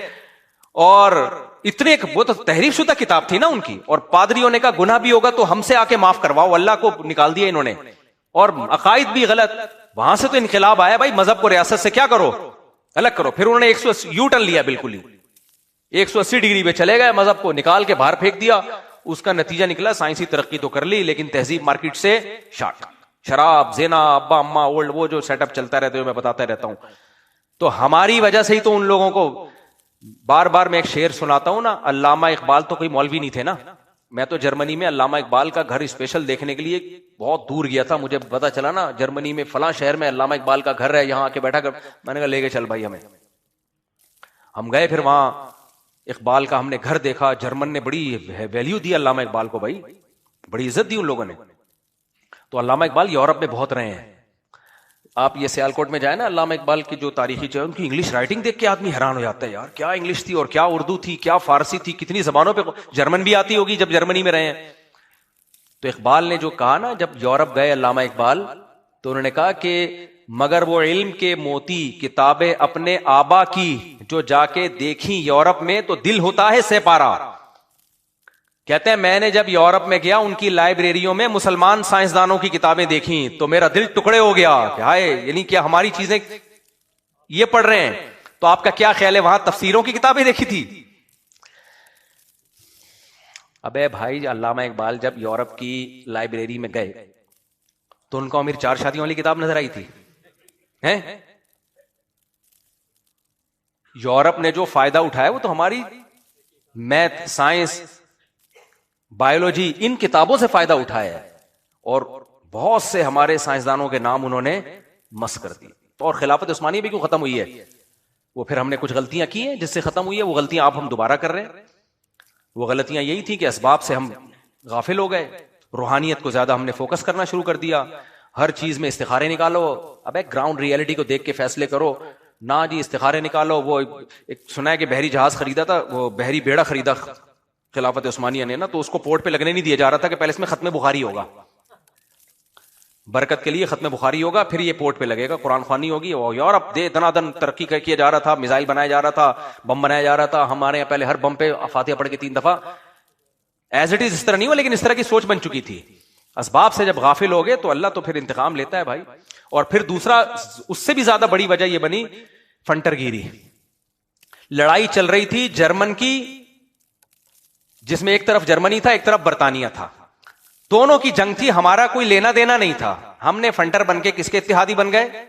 اور اتنے، وہ تو تحریف شدہ کتاب تھی نا ان کی. اور پادریوں نے کہا گناہ بھی ہوگا تو ہم سے آ کے معاف کرواؤ، اللہ کو نکال دیا انہوں نے. اور عقائد بھی غلط. وہاں سے تو انقلاب آیا بھائی، مذہب کو ریاست سے کیا کرو، الگ کرو. پھر انہوں نے 180 یو ٹرن لیا، بالکل ہی 180 ڈگری پہ چلے گئے، مذہب کو نکال کے باہر پھینک دیا. اس کا نتیجہ نکلا سائنسی ترقی تو کر لی لیکن تہذیب مارکیٹ سے شارٹ. شراب، زنا، ابا اما اولڈ، وہ جو سیٹ اپ چلتا رہتا ہے میں بتاتا رہتا ہوں. تو ہماری وجہ سے ہی تو ان لوگوں کو بار بار میں ایک شعر سناتا ہوں نا، علامہ اقبال تو کوئی مولوی نہیں تھے نا. میں تو جرمنی میں علامہ اقبال کا گھر اسپیشل دیکھنے کے لیے بہت دور گیا تھا. مجھے پتا چلا نا جرمنی میں فلاں شہر میں علامہ اقبال کا گھر ہے، یہاں آ کے بیٹھا کر. میں نے کہا لے کے چل بھائی ہمیں. ہم گئے، پھر وہاں اقبال کا ہم نے گھر دیکھا. جرمن نے بڑی ویلیو دی علامہ اقبال کو بھائی، بڑی عزت دی ان لوگوں نے. تو علامہ اقبال یورپ میں بہت رہے ہیں. آپ یہ سیالکوٹ میں جائیں نا، علامہ اقبال کی جو تاریخی جو ہے ان کی انگلش رائٹنگ دیکھ کے آدمی حیران ہو جاتا ہے، یار کیا انگلش تھی اور کیا اردو تھی، کیا فارسی تھی، کتنی زبانوں پہ. جرمن بھی آتی ہوگی جب جرمنی میں رہے ہیں. تو اقبال نے جو کہا نا، جب یورپ گئے علامہ اقبال تو انہوں نے کہا کہ مگر وہ علم کے موتی کتابیں اپنے آبا کی جو جا کے دیکھی یورپ میں تو دل ہوتا ہے سیپارا. کہتے ہیں میں نے جب یورپ میں گیا ان کی لائبریریوں میں مسلمان سائنسدانوں کی کتابیں دیکھیں تو میرا دل ٹکڑے ہو گیا کہ ہائے، یعنی کیا ہماری چیزیں یہ پڑھ رہے ہیں. تو آپ کا کیا خیال ہے، وہاں تفسیروں کی کتابیں دیکھی تھی؟ ابے بھائی، علامہ اقبال جب یورپ کی لائبریری میں گئے تو ان کو امیر 4 شادیوں والی کتاب نظر آئی تھی. یورپ نے جو فائدہ اٹھایا وہ تو ہماری میتھ، سائنس، بایولوجی، ان کتابوں سے فائدہ اٹھایا ہے. اور بہت سے ہمارے سائنسدانوں کے نام انہوں نے مس کر دی. اور خلافت عثمانیہ بھی کیوں ختم ہوئی ہے؟ وہ پھر ہم نے کچھ غلطیاں کی ہیں جس سے ختم ہوئی ہے. وہ غلطیاں آپ ہم دوبارہ کر رہے ہیں. وہ غلطیاں یہی تھی کہ اسباب سے ہم غافل ہو گئے، روحانیت کو زیادہ ہم نے فوکس کرنا شروع کر دیا. ہر چیز میں استخارے نکالو. ابے گراؤنڈ ریئلٹی کو دیکھ کے فیصلے کرو نہ جی استخارے نکالو. وہ ایک سنا ہے کہ بحری جہاز خریدا تھا، وہ بحری بیڑا خریدا خلافت عثمانیہ نے نا، تو اس کو پورٹ پہ لگنے نہیں دیا جا رہا تھا کہ پہلے اس میں ختم بخاری ہوگا، برکت کے لیے ختم بخاری ہوگا، پھر یہ پورٹ پہ لگے گا، قرآن خوانی ہوگی. اور یورپ دنا دن ترقی کیا جا رہا تھا، میزائل بنایا جا رہا تھا، بم بنایا جا رہا تھا. ہمارے یہاں پہلے ہر بم پہ فاتحہ پڑھ کے 3 دفعہ. ایز اٹ از اس طرح نہیں ہوا لیکن اس طرح کی سوچ بن چکی تھی. اسباب سے جب غافل ہو گئے تو اللہ تو پھر انتقام لیتا ہے بھائی. اور پھر دوسرا اس سے بھی زیادہ بڑی وجہ یہ بنی فنٹر گیری. لڑائی چل رہی تھی جرمن کی، جس میں ایک طرف جرمنی تھا ایک طرف برطانیہ تھا. دونوں کی جنگ تھی، ہمارا کوئی لینا دینا نہیں تھا. ہم نے فنٹر بن کے کس کے اتحادی بن گئے؟